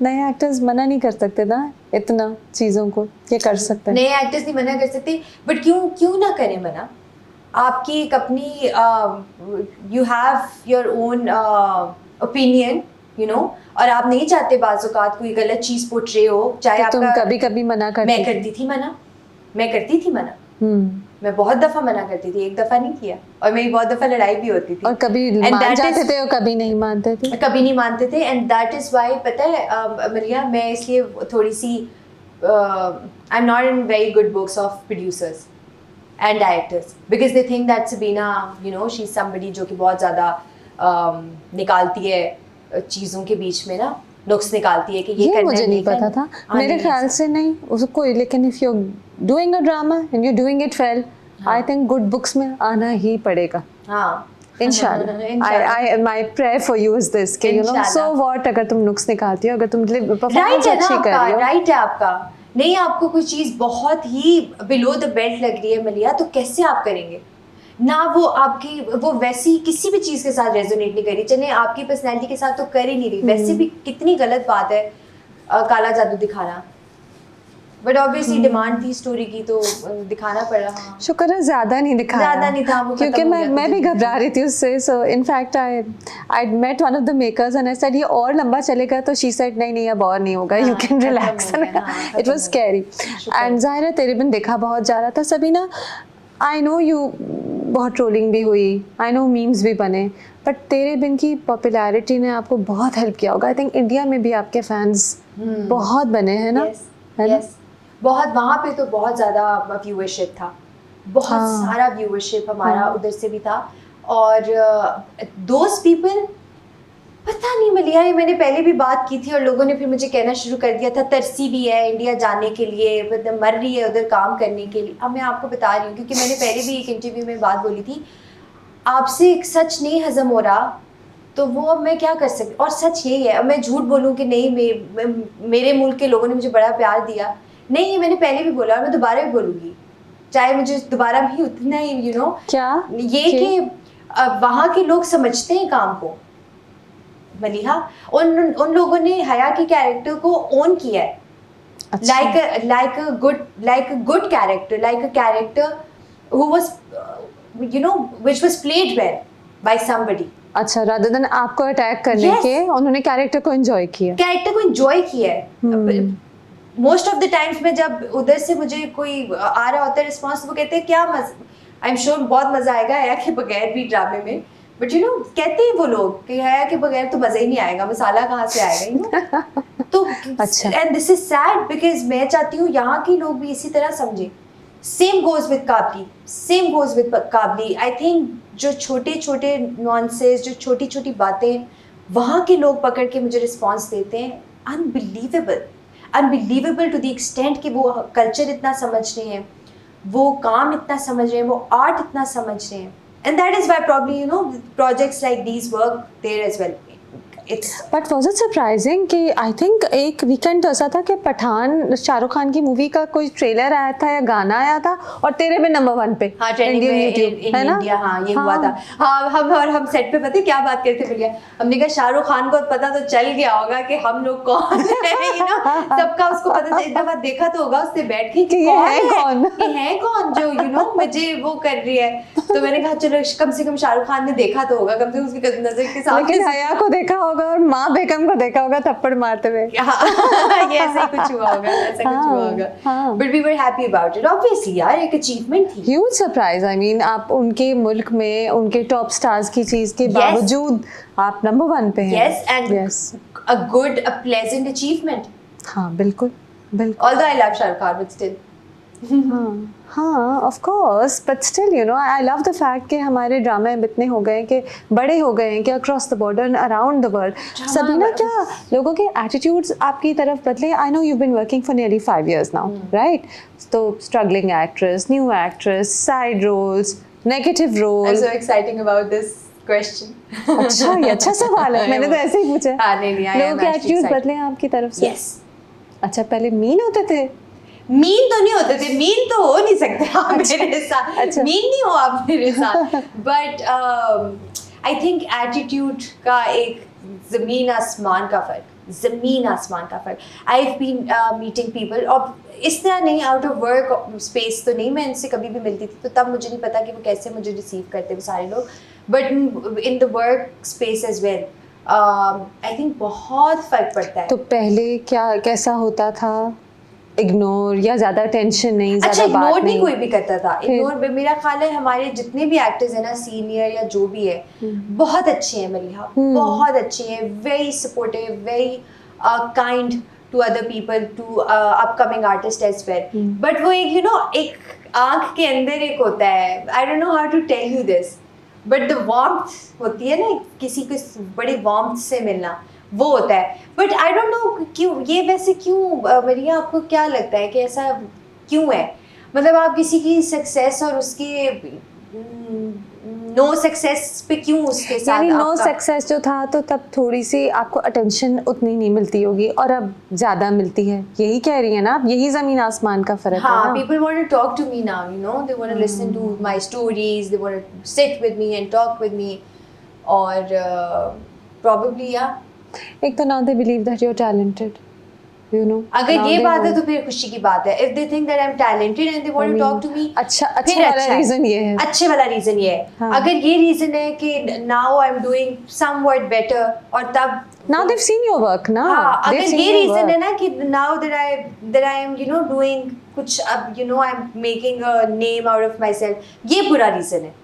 नए एक्टर्स मना नहीं कर सकते ना इतना चीज़ों को, ये कर सकते हैं। नए एक्टर्स नहीं मना कर सकते, बट क्यों ना करें मना। आपकी एक अपनी, you have your own opinion, और आप नहीं चाहते बाज़-औक़ात कोई गलत चीज़ पोर्ट्रे हो, चाहे तो आपका। तुम कभी-कभी मना करती? मैं करती थी मना। मैं बहुत दफ़ा मना करती थी, एक दफ़ा नहीं किया, और मेरी बहुत दफ़ा लड़ाई भी होती थी। और कभी मान जाते थे और कभी नहीं मानते थे? कभी नहीं मानते थे, एंड दैट इज़ वाई, पता है मरिया, मैं इसलिए थोड़ी सी, I am not in very good books of producers and directors, because they think that Sabeena she is somebody जो कि बहुत ज़्यादा निकालती है चीज़ों के बीच में ना, नुक्स निकालती है कि ये करना मुझे नहीं पता था। मेरे ख्याल से नहीं उसको, लेकिन if you doing a drama and you doing it well, I think good books में आना ही पड़ेगा। हाँ, इंशाल्लाह। My prayer for you is this कि सो व्हाट, अगर तुम नुक्स निकालती हो, अगर तुम परफॉर्मेंस अच्छी कर रही हो, राइट है आपका। नहीं, आपको कोई चीज़ बहुत ही बिलो द बेल्ट लग रही है मलिया, तो कैसे आप करेंगे ना, वो आपकी वो वैसी किसी भी चीज़ के साथ रेजोनेट नहीं करी, चलिए आपकी पर्सनैलिटी के साथ तो कर ही नहीं रही, वैसे भी कितनी गलत बात है काला जादू दिखाना। बट ऑब्वियसली डिमांड थी स्टोरी की, तो दिखाना पड़ा। हाँ, शुक्र है ज़्यादा नहीं दिखाया, ज़्यादा नहीं था वो, क्योंकि मैं भी घबरा रही थी उससे। So in fact I met one of the makers and I said ये और लंबा चलेगा, तो शी सेड नहीं अब और नहीं होगा, you can relax. It was scary. And ज़ाहिर है तेरे बिन देखा बहुत जा रहा था। सबीना, आई नो यू, बहुत ट्रोलिंग भी हुई, आई नो मीम्स भी बने, बट तेरे बिन की पॉपुलैरिटी ने आपको बहुत हेल्प किया होगा। आई थिंक इंडिया में भी आपके फैंस बहुत बने हैं ना? यस, बहुत, वहाँ पे तो बहुत ज़्यादा व्यूअरशिप था, बहुत सारा व्यूअरशिप हमारा उधर से भी था। और दोज पीपल, पता नहीं मलिया, ये मैंने पहले भी बात की थी और लोगों ने फिर मुझे कहना शुरू कर दिया था, तरसी भी है इंडिया जाने के लिए, मतलब मर रही है उधर काम करने के लिए। अब मैं आपको बता रही हूँ, क्योंकि मैंने पहले भी एक इंटरव्यू में बात बोली थी, आपसे एक सच नहीं हजम हो रहा तो वो अब मैं क्या कर सकती। और सच यही है, अब मैं झूठ बोलूँ कि नहीं मेरे मुल्क के लोगों ने मुझे बड़ा प्यार दिया, नहीं, ये मैंने पहले भी बोला और मैं दोबारा भी बोलूँगी, चाहे मुझे दोबारा भी उतना ही क्या ये कि वहाँ के लोग समझते हैं काम को मलिहा। उन लोगों ने हया के कैरेक्टर को ओन किया है, like a good character, like a character who was which was played well by somebody. अच्छा, rather than आपको अटैक करने के, उन्होंने कैरेक्टर को एंजॉय किया है। मोस्ट ऑफ द टाइम्स में जब उधर से मुझे कोई आ रहा होता है रिस्पॉन्स, वो कहते हैं क्या आई एम श्योर बहुत मजा आएगा हया के बगैर भी ड्रामे में, बट यू नो कहते हैं वो लोग कि हया के बगैर तो मजा ही नहीं आएगा, मसाला कहाँ से आएगा, यू नो। तो अच्छा। And this is sad because मैं चाहती हूँ यहाँ के लोग भी इसी तरह समझे। Same goes with Kabli, same goes with Kabli. I think जो छोटे छोटे नॉनसेंस, जो छोटी छोटी बातें वहाँ के लोग पकड़ के मुझे रिस्पॉन्स देते हैं, unbelievable, unbelievable to the extent कि वो कल्चर इतना समझ रहे हैं, वो काम इतना समझ रहे हैं, वो आर्ट इतना समझ रहे हैं। And that is why probably, you know, projects like these work there as well. It's but was it surprising कि आई थिंक एक वीकेंड तो ऐसा था कि पठान शाहरुख खान की मूवी का कोई ट्रेलर आया था या गाना आया था और तेरे पे नंबर 1 पे हाँ ट्रेंडिंग में in India, हाँ ये हुआ था। हाँ हम सेट पे पता है क्या बात करते थे भैया, हमने कहा शाहरुख खान को पता तो चल गया होगा कि हम लोग कौन है, you know, सबका उसको पता एक दफा देखा तो होगा उसने बैठ के कि ये है कौन, ये है कौन जो यू नो मुझे वो कर रही है। तो मैंने कहा चलो कम से कम शाहरुख खान ने देखा तो होगा, कम से कम उसकी नजर के सामने। लेकिन हया को देखा होगा और माँ बेगम को देखा होगा थप्पड़ मारते हुए। ये ऐसे ही कुछ हुआ होगा, ऐसा कुछ हुआ होगा। But we were happy about it, obviously यार एक अचीवमेंट थी। ह्यूज सरप्राइज, आई मीन आप उनके मुल्क में उनके टॉप स्टार्स की चीज के बावजूद आप नंबर 1 पे हैं। Yes and a good a pleasant achievement. हाँ बिल्कुल बिल्कुल। Although I love Shahrukh Khan but still हाँ of course, but still you know I love the fact कि हमारे ड्रामे इतने हो गए हैं कि बड़े हो गए हैं कि across the border and around the world सभी ना क्या लोगों के एटीट्यूड्स आपकी तरफ बदले। I know you been working for nearly 5 years now, right? तो struggling actress, new actress, side roles, negative role. I am so exciting about this question. अच्छा ये अच्छा सवाल है, मैंने तो ऐसे ही पूछा। हाँ नहीं लोगों के एटीट्यूड बदले हैं आपकी तरफ से? यस। अच्छा पहले मीन होते थे? मीन तो नहीं होते थे, मीन तो हो नहीं सकते आप मेरे साथ। अच्छा। मीन नहीं हो आप मेरे साथ, बट आई थिंक एटीट्यूड का एक जमीन आसमान का फर्क, जमीन आसमान का फर्क। I have been meeting people, और इस तरह नहीं आउट ऑफ वर्क स्पेस तो नहीं, मैं इनसे कभी भी मिलती थी तो तब मुझे नहीं पता कि वो कैसे मुझे रिसीव करते वो सारे लोग, but in the work space as well I think बहुत फर्क पड़ता है। तो पहले क्या कैसा होता था? इग्नोर या ज्यादा टेंशन नहीं, अच्छा ज्यादा बात इग्नोर नहीं? नहीं कोई भी करता था। इग्नोर मेरा ख्याल है हमारे जितने भी एक्टर्स हैं ना, सीनियर या जो भी है, बहुत अच्छे हैं मलिहा, बहुत अच्छे हैं, very supportive, very kind to other people, to upcoming artist as well. But वो एक यू नो एक आंख के अंदर एक होता है, I don't know how to tell you this, but the warmth होती है ना, किसी को बड़े वार्मथ से मिलना, वो होता है। बट आई डोंट नो क्यों ये वैसे क्यों मरिया, आपको क्या लगता है कि ऐसा क्यों है? मतलब आप किसी की सक्सेस और उसके नो सक्सेस पे क्यों उसके साथ यानी नो आपका सक्सेस जो था तो तब थोड़ी सी आपको अटेंशन उतनी नहीं मिलती होगी और अब ज्यादा मिलती है, यही कह रही है ना आप? यही जमीन आसमान का फर्क है हाँ, ना? people want to talk to me now, you know, they want to listen to my stories, they want to sit with me and talk with me, और probably yeah. एक तो now they believe that you're talented, you know. अगर Now ये they बात है know. तो फिर खुशी की बात है। If they think that I'm talented and they want to talk to me, अच्छा फिर वाला है। रीजन ये है। अच्छे वाला रीजन ये है। हाँ। अगर ये रीजन है कि now I'm doing somewhat better, और तब Now they've seen your work ना? हाँ, They've अगर seen ये your रीजन work. है ना कि now that I am you know doing कुछ, अब you know I'm making a name out of myself, ये बुरा रीजन है,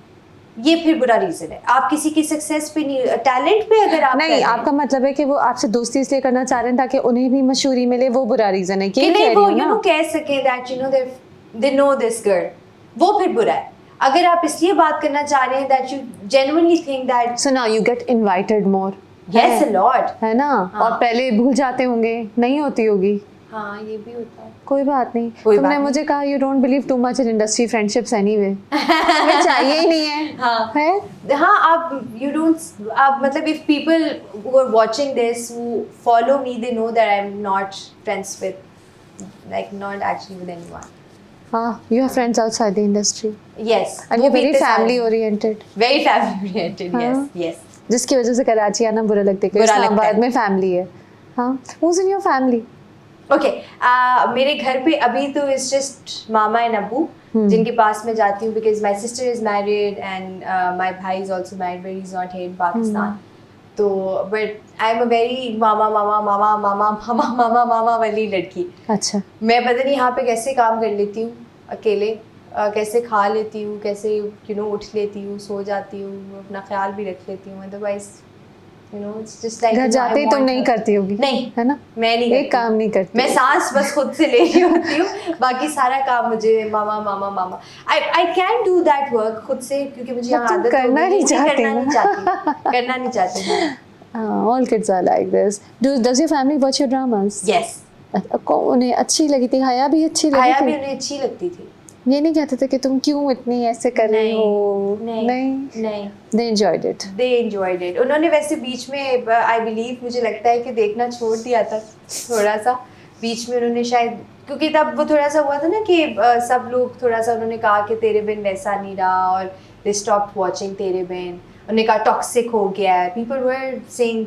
ये फिर बुरा रीजन है। आप किसी की सक्सेस पे नहीं, टैलेंट पे अगर आप नहीं, आपका मतलब है कि वो आपसे दोस्ती इसलिए करना चाह रहे हैं ताकि उन्हें भी मशहूरी मिले, वो बुरा रीजन है? कि नहीं वो यू नो कह सके that you know they know this girl, वो फिर बुरा है। अगर आप इसलिए बात करना चाह रहे हैं that you genuinely think that, so now you get invited more, yes a lot, है ना? हाँ। और पहले भूल जाते होंगे, नहीं होती होगी। हाँ ये भी होता है। कोई बात नहीं, कोई तुमने बात मुझे कहा you don't believe too much in industry friendships anyway. हमें चाहिए ही नहीं है। हाँ है हाँ, आप यू डोंट, आप मतलब if people who are watching this who follow me they know that I am not friends with, like not actually with anyone. हाँ, you have friends outside the industry yes, and you're very family oriented, very family oriented. हाँ। यस यस, जिसकी वजह से कराची आना बुरा लगता है कि बुरा लगता इस्लामाबाद है। में फैमिली है। हाँ, who's in your family? Okay मेरे घर पे अभी तो इट्स जस्ट मामा एंड अबू, जिनके पास मैं जाती हूँ because my sister is married and my भाई is also married but is not here in Pakistan. तो but I am a very mama mama mama mama mama mama mama वाली लड़की। अच्छा, मैं पता नहीं यहाँ पे कैसे काम कर लेती हूँ अकेले, कैसे खा लेती हूँ, कैसे उठ लेती हूँ, सो जाती हूँ, अपना ख्याल भी रख लेती हूँ, अदरवाइज इट्स जस्ट लाइक घर जाते ही तुम नहीं करती होगी, नहीं, है ना? मैं नहीं एक काम नहीं करती। मैं सांस बस खुद से ले रही होती हूँ, बाकी सारा काम मुझे mama mama mama. I can do that work खुद से, क्योंकि मुझे यहाँ आदत हो करना गई नहीं है, चाहती करना नहीं चाहती। All kids are like this. Does your family watch your dramas? Yes, उन्हें अच्छी लगी थी? हया भी अच्छी लगी हाया थी? भी उन्हें अच्छी लगती थी। ये नहीं कहते थे कि तुम क्यों इतनी ऐसे कर रही हो? नहीं, They enjoyed it. They enjoyed it. उन्होंने वैसे बीच में आई बिलीव, मुझे लगता है कि देखना छोड़ दिया था थोड़ा सा बीच में, उन्होंने शायद, क्योंकि तब वो थोड़ा सा हुआ था ना कि सब लोग थोड़ा सा, उन्होंने कहा कि तेरे बिन वैसा नहीं रहा, और दे स्टॉप्ड वाचिंग तेरे बिन, उन्होंने कहा टॉक्सिक हो गया है, people were saying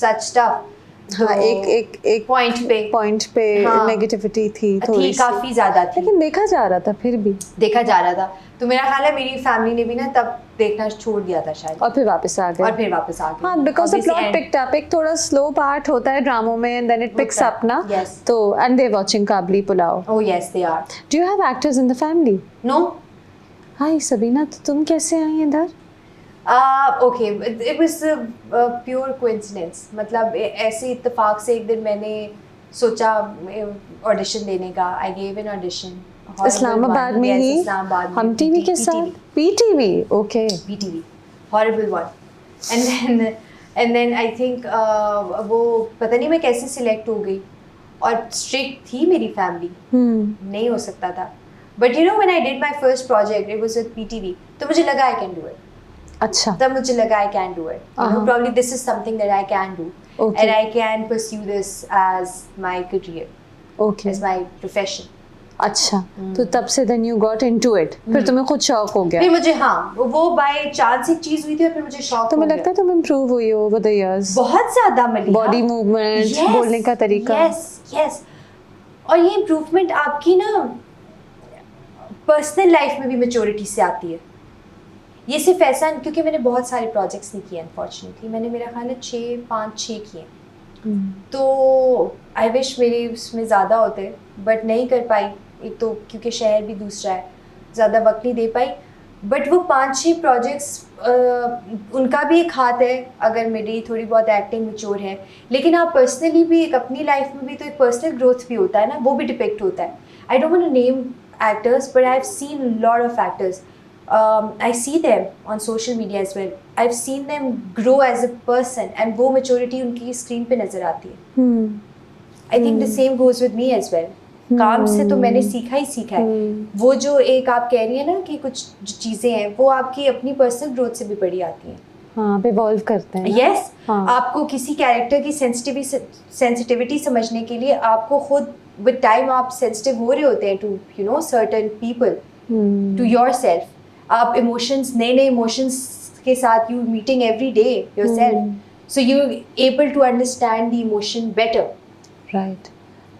such stuff. हाँ, एक पॉइंट पे हाँ, नेगेटिविटी थी थोड़ी सी, काफी ज्यादा थी, लेकिन देखा जा रहा था, फिर भी देखा जा रहा था। तो मेरा ख्याल है मेरी फैमिली ने भी ना तब देखना छोड़ दिया था शायद, और फिर वापस आ गए। हाँ, because the plot picked up. एक थोड़ा स्लो पार्ट होता है ड्रामों में, and then it picks up ना। Yes. तो and they watching Kabli Pulao. Oh yes, they are. Do you have actors in the family? No. Hi Sabeena, तो तुम कैसे आई इधर? Okay, it was a pure coincidence. मतलब ऐसे इत्तेफाक से एक दिन मैंने सोचा ऑडिशन देने का। I gave an audition. Islamabad में ही? इस्लामाबाद में। हम टीवी के साथ? PTV, okay. PTV, horrible one. And then I think वो पता नहीं मैं कैसे सिलेक्ट हो गई, और स्ट्रिक्ट थी मेरी फैमिली, नहीं हो सकता था। But you know when I did my first project, it was with PTV, तो मुझे लगा I can do it. अच्छा, तब मुझे लगा I can do it. You know, probably this is something that I can do, Okay. and I can pursue this as my career, okay. as my profession. अच्छा, तो तब से then you got into it, फिर तुम्हें खुद शौक हो गया? फिर मुझे, हाँ, वो बाय चांस एक चीज हुई थी, और फिर मुझे शौक हो तुम्हें गया। लगता है तुम इम्प्रूव हुई हो over the years? बहुत ज्यादा मलिया। बॉडी मूवमेंट, Yes, बोलने का तरीका। yes. और ये इम्प्रूवमेंट आपकी ना पर्सनल लाइफ में भी मैच्योरिटी से आती है। ये सिर्फ ऐसा, क्योंकि मैंने बहुत सारे प्रोजेक्ट्स नहीं किए अनफॉर्चुनेटली, मैंने मेरा ख्याल है 5-6 किए, तो आई विश मेरे उसमें ज़्यादा होते, बट नहीं कर पाई। एक तो क्योंकि शहर भी दूसरा है, ज़्यादा वक्त नहीं दे पाई। बट वो 5-6 प्रोजेक्ट्स, उनका भी एक हाथ है, अगर मेरी थोड़ी बहुत एक्टिंग मैच्योर है, लेकिन आप पर्सनली भी एक अपनी लाइफ में भी तो एक पर्सनल ग्रोथ भी होता है ना, वो भी डिपेक्ट होता है। I don't want to name actors, but I've seen a lot of actors. I see them on social media as well. I've seen them grow as a person, and वो maturity उनकी screen पे नजर आती है। I think the same goes with me as well. काम से तो मैंने सीखा है। वो जो एक आप कह रही है ना कि कुछ जो चीज़ें हैं, वो आपकी अपनी पर्सनल ग्रोथ से भी बड़ी आती हैं। हाँ, इवॉल्व करते हैं। Yes, हाँ. आपको किसी कैरेक्टर की सेंसिटिविटी समझने के लिए आपको खुद with time आप सेंसिटिव हो रहे होते हैं to certain people, to yourself. आप इमोशंस, नए इमोशंस के साथ you meeting every day yourself, so you're able to understand the emotion better. Right.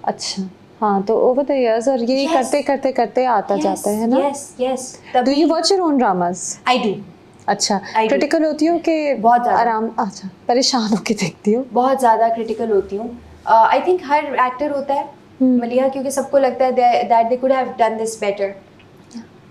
अच्छा, हाँ, तो over the years, और यही करते आता जाता है ना? Yes. Do you watch your own dramas? I do. अच्छा, I do. क्रिटिकल होती हो कि बहुत ज़्यादा। आराम? अच्छा, परेशान होके देखती हो? बहुत ज़्यादा क्रिटिकल होती हूँ। आई थिंक हर एक्टर होता है मलिया, क्योंकि सबको लगता है that they could have done this better.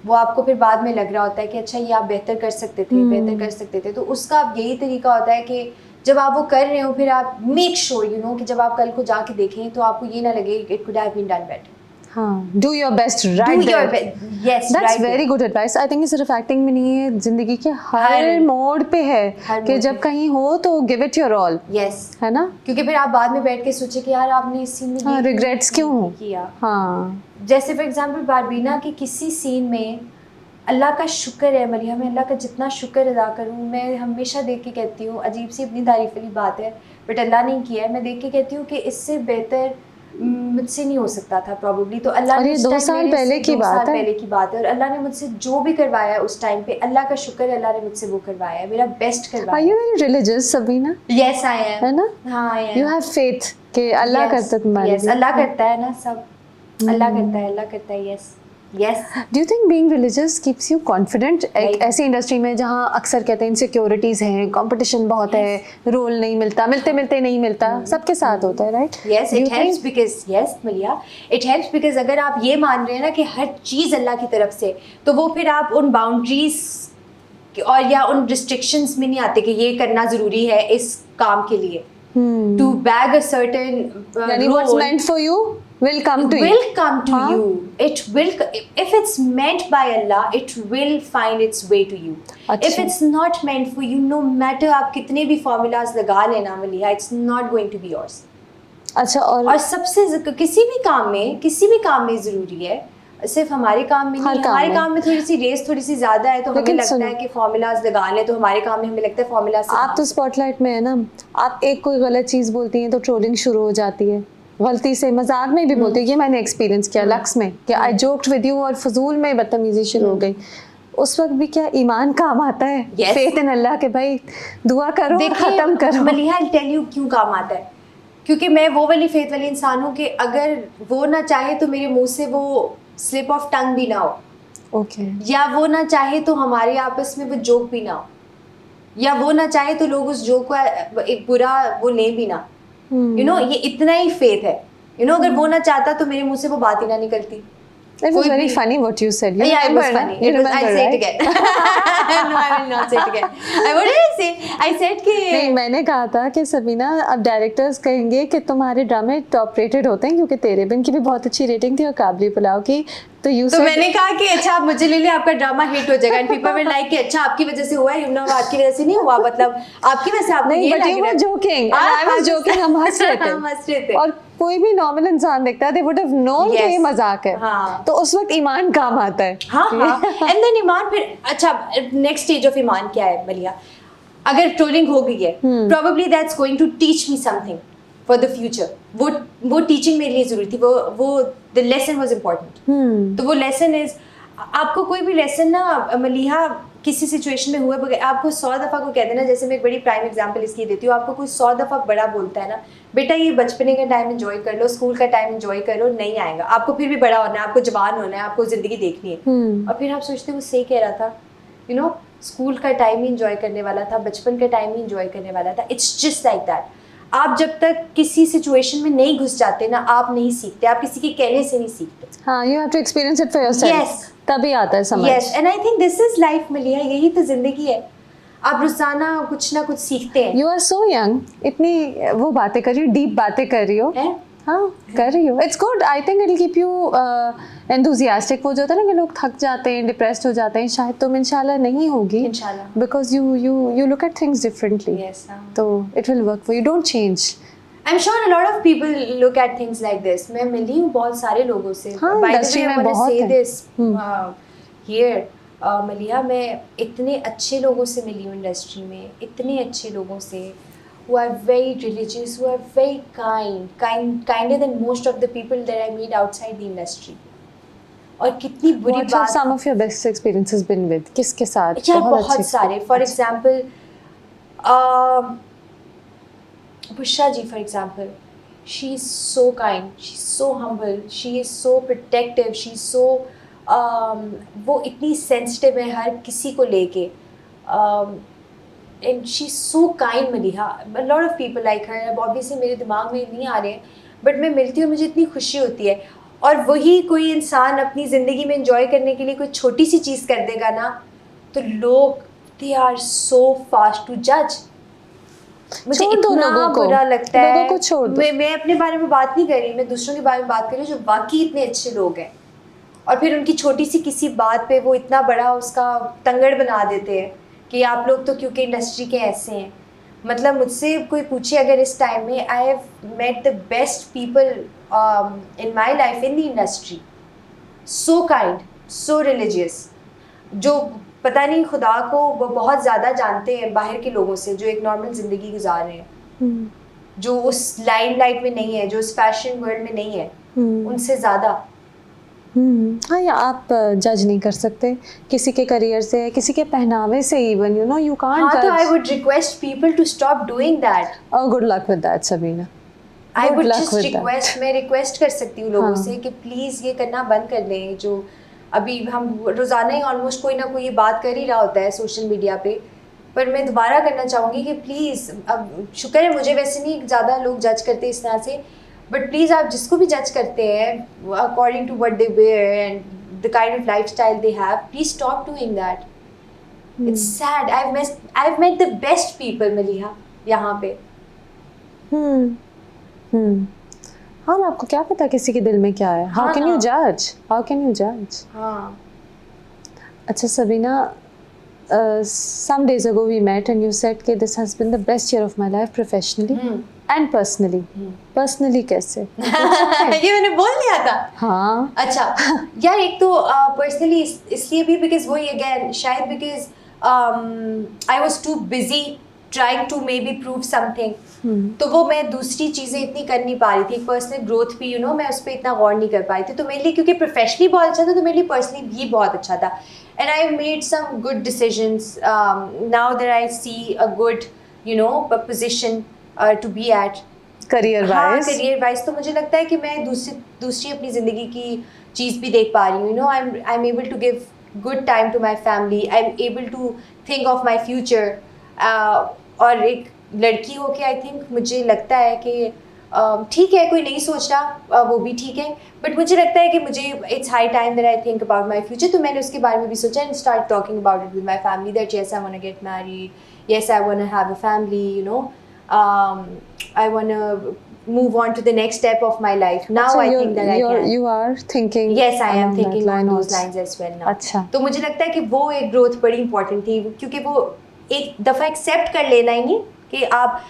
वो आपको फिर बाद में लग रहा होता है कि अच्छा ये आप बेहतर कर सकते थे, तो उसका अब यही तरीका होता है कि जब आप वो कर रहे हो, फिर आप मेक श्योर कि जब आप कल को जाके देखें तो आपको ये ना लगे it could have been done better. हाँ, do your best right Do your there. yes, That's right very there. good advice. I think ये सिर्फ एक्टिंग में नहीं है, जिंदगी के हर मोड़ पे है कि जब कहीं हो तो give it your all. Yes. है ना? क्योंकि फिर आप बाद में बैठ के सोचे कि यार आपने इस सीन में हाँ, regrets क्यों किया। हाँ, जैसे फॉर एग्जांपल बारबीना के किसी सीन में, अल्लाह का शुक्र है मलिया, मैं अल्लाह का जितना शुक्र अदा करूँ, मैं हमेशा देख के कहती हूँ, अजीब सी अपनी तारीफ वाली बात है, बट अल्लाह ने किया है, मैं देख के कहती हूँ कि इससे बेहतर मुझसे नहीं हो सकता था प्रॉब्ली। तो अल्लाह ने 2 साल पहले की बात है, और अल्लाह ने मुझसे जो भी करवाया उस टाइम पे, अल्लाह का शुक्र है, अल्लाह ने मुझसे वो करवाया है, मेरा बेस्ट करवाया। Are you very religious, Sabina? Yes, I am. है ना? हाँ, I am. You have faith कि अल्लाह करता है तुम्हारे लिए। अल्लाह करता है ना सब, अल्लाह करता है, yes. Yes. Do you think being religious keeps you confident? एक Right. ऐसी इंडस्ट्री में जहाँ अक्सर कहते हैं इनसिक्योरिटीज हैं, कंपटीशन बहुत है, रोल नहीं मिलता, मिलते मिलते नहीं मिलता, सबके साथ होता है, right? Yes, it helps because yes, Malia, it helps because अगर आप ये मान रहे हैं ना कि हर चीज़ अल्लाह की तरफ से, तो वो फिर आप उन बाउंड्रीज और या उन रिस्ट्रिक्शंस में नहीं आते कि ये करना ज़रूरी है इस काम के लिए. To bag a certain यानी what's role meant for you will come to you. will come to हाँ. you. It will, if it's meant by Allah, it will find its way to you. अच्छा. If it's not meant for you, no matter आप कितने भी formulas लगा लेना मलिया, it's not going to be yours. अच्छा, और सबसे किसी भी काम में ज़रूरी है, सिर्फ हमारे काम में नहीं, हमारे काम में थोड़ी सी रेस थोड़ी सी ज़्यादा है, तो हमें लगता है कि फॉर्मूलाज लगा लें, तो हमारे काम में हमें लगता है फॉर्मूला से आप तो स्पॉटलाइट में है ना, आप एक कोई गलत चीज़ बोलती हैं तो ट्रोलिंग शुरू हो जाती है, गलती से मजाक में भी बोलती है. ये मैंने एक्सपीरियंस किया लक्स में कि आई जोक्ड विद यू और फजूल में बदतमीजी शुरू हो गई. उस वक्त भी क्या ईमान काम आता है? Yes. फेथ इन अल्लाह के भाई दुआ करो, खत्म करो. मलिहा, I'll tell you क्यों काम आता है. क्योंकि मैं वो वाली फेथ वाली इंसान हूँ कि अगर वो ना चाहे तो मेरे मुंह से वो स्लिप ऑफ टंग भी ना हो, ओके, या वो ना चाहे तो हमारे आपस में वो जोक भी ना हो, या वो ना चाहे तो लोग उस जोक को एक बुरा वो लें भी ना. यू नो, ये इतना ही फेथ है. यू नो, अगर वो ना चाहता तो मेरे मुंह से वो बात ही ना निकलती. It was very funny what you said. You Yeah, it was remember, funny. You It was, remember, I'll say it right? again. No, I will not say it again. What did I say? I said कि नहीं, मैंने कहा था कि सबीना, अब डायरेक्टर्स कहेंगे कि तुम्हारे ड्रामे टॉप रेटेड होते हैं क्योंकि तेरे बिन की भी बहुत अच्छी रेटिंग थी और काबली पुलाव की, तो मैंने कहा कि अच्छा आप मुझे ले ले, आपका ड्रामा हिट हो जाएगा. एंड पीपल विल लाइक कि अच्छा आपकी वजह से हुआ है, यमुना आपकी वजह से नहीं हुआ, मतलब आपकी वजह से आपको नहीं, ये but you were joking, I was joking, हम हंस रहे थे. हम हंस रहे थे. और कोई भी नॉर्मल इंसान देखता है, दे वुड हैव नोन कि ये मजाक है. हाँ. तो उस वक्त ईमान काम आता है. हाँ. एंड देन ईमान, फिर अच्छा नेक्स्ट स्टेज ऑफ ईमान क्या है मलिया? अगर ट्रोलिंग हो गई है, probably that's going to teach me something for the future. वो टीचिंग मेरे लिए जरूरी थी. वो द लेसन वाज इम्पोर्टेंट. तो वो लेसन इज, आपको कोई भी लेसन ना मलिहा किसी सिचुएशन में हुए बगैर, आपको 100 दफ़ा को कह देना, जैसे मैं एक बड़ी प्राइम एग्जांपल इसकी देती हूँ, आपको कोई 100 दफ़ा बड़ा बोलता है ना, बेटा ये बचपने का टाइम एंजॉय कर लो, स्कूल का टाइम एंजॉय करो, नहीं आएगा. आपको फिर भी बड़ा होना है, आपको जवान होना है, आपको ज़िंदगी देखनी है. और फिर आप सोचते वो सही कह रहा था. यू नो, स्कूल का टाइम ही इंजॉय करने वाला था, बचपन का टाइम ही इंजॉय करने वाला था. It's just like that. आप जब तक किसी सिचुएशन में नहीं घुस जाते ना, आप नहीं सीखते, आप किसी के कहने से नहीं सीखते. हाँ, you have to experience it for yourself. Yes. तभी आता है समझ. Yes, and I think this is life मलिया, यही तो जिंदगी है. आप रोजाना कुछ ना कुछ सीखते हैं. You are so young. इतनी वो बातें कर रही हो, डीप बातें कर रही हो. हैं? हाँ, कर रही हो. It's good. I think it'll keep you enthusiastic. वो जो होता है ना कि लोग थक जाते हैं, डिप्रेस्ड हो जाते हैं, शायद तुम इंशाल्लाह नहीं होगी. इंशाल्लाह. Because you look at things differently. Yes. तो it will work for you. Don't change. I'm sure a lot of people look at things like this. मैं मिली हूँ बहुत सारे लोगों से. हाँ, By the industry way, I में want to बहुत say है. this here. मलिया, मैं इतने अच्छे लोगों से मिली हूँ इंडस्ट्री में, इतने अच्छे लोगों से who are very religious, who are very kinder than most of the people that I meet outside the industry. और कितनी बुरी What have बात. some of your best experiences been with? किसके साथ? यार बहुत अच्छे सारे. For example Bushra ji, for example, she is so kind, she is so humble, she is so protective, she is so वो इतनी सेंसिटिव है हर किसी को लेके. And she is so kind Maliha. Lot of people like her. अब ऑब्वियसली मेरे दिमाग में नहीं आ रहे हैं, बट मैं मिलती हूँ, मुझे इतनी खुशी होती है. और वही कोई इंसान अपनी ज़िंदगी में इंजॉय करने के लिए कोई छोटी सी चीज़ कर देगा ना, तो लोग they are so fast to जज. मुझे इतना बुरा लगता है. लोगों को छोड़ दो. मैं अपने बारे में बात नहीं कर रही, मैं दूसरों के बारे में बात कर रही हूँ जो वाकई इतने अच्छे लोग हैं, और फिर उनकी छोटी सी किसी बात पे वो इतना बड़ा उसका तंगड़ बना देते हैं कि आप लोग तो क्योंकि इंडस्ट्री के ऐसे हैं. मतलब मुझसे कोई पूछे अगर इस टाइम में, I have met the best people in my life in the industry. So kind, so religious, जो पता नहीं खुदा को वो बहुत ज़्यादा जानते हैं बाहर के लोगों से, जो एक नॉर्मल ज़िंदगी गुजार रहे हैं, जो उस लाइमलाइट में नहीं है, जो उस फैशन वर्ल्ड में नहीं है, उनसे ज़्यादा. हाँ, या आप जज नहीं कर सकते किसी के करियर से, किसी के पहनावे से, even you know you can't. हाँ, तो I would request people to stop doing that. Oh, good luck with that, Sabina. I Good would luck just with that. Request, मैं रिक्वेस्ट कर सकती हूँ लोगों हाँ. से कि प्लीज़ ये करना बंद कर लें, जो अभी हम रोज़ाना ही ऑलमोस्ट कोई ना कोई ये बात कर ही रहा होता है सोशल मीडिया पे, पर मैं दोबारा करना चाहूँगी कि प्लीज़, अब शुक्र है मुझे वैसे नहीं ज़्यादा लोग जज करते इस तरह से, बट प्लीज़ आप जिसको भी जज करते हैं according to what they wear and the kind of lifestyle they have, please stop doing that. It's sad. I've met the best people, Maliha, यहाँ पे. हाँ, आपको क्या पता किसी के दिल में क्या है? How can you judge? How can you judge? हाँ. अच्छा Sabina, some days ago we met and you said कि this has been the best year of my life professionally and personally. Personally कैसे? ये मैंने बोल दिया था. हाँ. अच्छा यार, एक तो पर्सनली इसलिए भी बिकॉज वही अगेन शायद because I was too busy trying to maybe prove something, तो वो मैं दूसरी चीज़ें इतनी कर नहीं पा रही थी. पर्सनल ग्रोथ भी मैं उस पर इतना गौर नहीं कर पाई थी. तो मेरे लिए क्योंकि प्रोफेशनली बहुत अच्छा था तो मेरे लिए पर्सनली भी बहुत अच्छा था. And I made some good decisions now that I see a good position to be at career wise. Career wise तो मुझे लगता है कि मैं दूसरी अपनी ज़िंदगी की चीज़ भी देख पा रही हूँ. I am able to give good time to my family. I am able to think of my future. और एक लड़की हो के आई थिंक मुझे लगता है कि ठीक है कोई नहीं सोच रहा, वो भी ठीक है, बट मुझे लगता है कि मुझे it's high time that I think about my future. तो मैंने उसके बारे में भी सोचा and start talking about it with my family that yes I want to get married, yes I want to have a family, I want to move on to the next step of my life. Now so I think that I can. You are thinking. Yes, I am thinking on those lines as well now. अच्छा. तो मुझे लगता है कि वो एक ग्रोथ बड़ी इंपॉर्टेंट थी, क्योंकि वो एक दफ़ा एक्सेप्ट कर लेना ही नहीं कि आप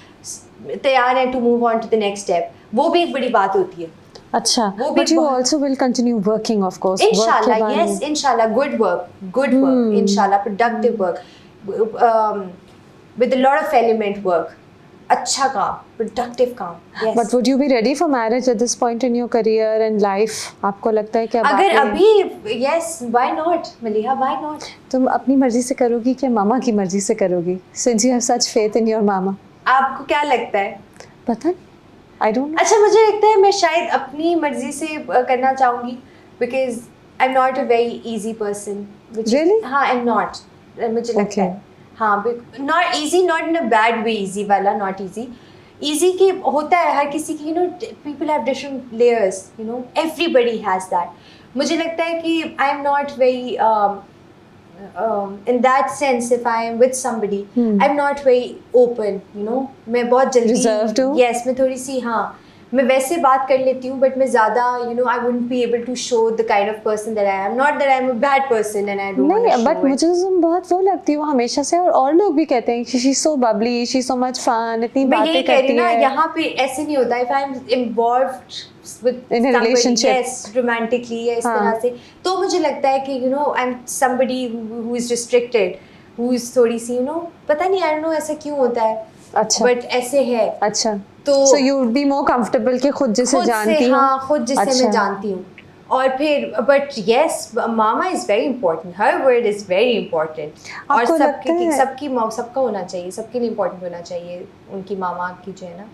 तैयार हैं to move on to the next step, वो भी एक बड़ी बात होती है. अच्छा. But you also will continue working, of course. Inshallah, yes, inshallah, good work, inshallah, productive work, with a lot of element work. अच्छा काम, प्रोडक्टिव काम. Yes. But would you be ready for marriage at this point in your career and life? आपको लगता है कि अगर अभी yes, why not, Maliha, why not? तुम अपनी मर्जी से करोगी कि मामा की मर्जी से करोगी? Since you have such faith in your mama. आपको क्या लगता है? पता नहीं. I don't know. अच्छा, मुझे लगता है मैं शायद अपनी मर्जी से करना चाहूँगी because I'm not a very easy person. Really? हाँ, I'm not. मुझे लगता है. हाँ, not easy, not in a bad way, easy वाला, not easy. Easy की होता है हर किसी की, people have different layers, everybody has that. मुझे लगता है कि I'm not very, in that sense, if I am with somebody, I'm not very open, मैं बहुत जल्दी reserved हो? Yes, मैं थोड़ी सी, हाँ, मैं वैसे बात कर लेती हूँ, बट मैं ज़्यादा I wouldn't be able to show the kind of person that I am. Not that I am a bad person and I don't want to show it. But मुझे तुम बहुत वो लगती हो हमेशा से, और लोग भी कहते हैं कि she's so bubbly, she's so much fun, इतनी बातें करती है. यहाँ पे ऐसे नहीं होता. If I am involved with in a relationship, yes, romantically या इस तरह से, तो मुझे लगता है कि I'm somebody who is restricted, who is थोड़ी सी पता नहीं, I don't know ऐसा क्यों होता है. अच्छा. बट ऐसे है. अच्छा. तो so you would be more comfortable कि खुद जिसे जानती हो. हाँ, खुद जिसे मैं जानती हूँ. और फिर but yes, mama is very important. Her word is very important. और सबका होना चाहिए, सबके लिए इंपॉर्टेंट होना चाहिए उनकी मामा की जो है ना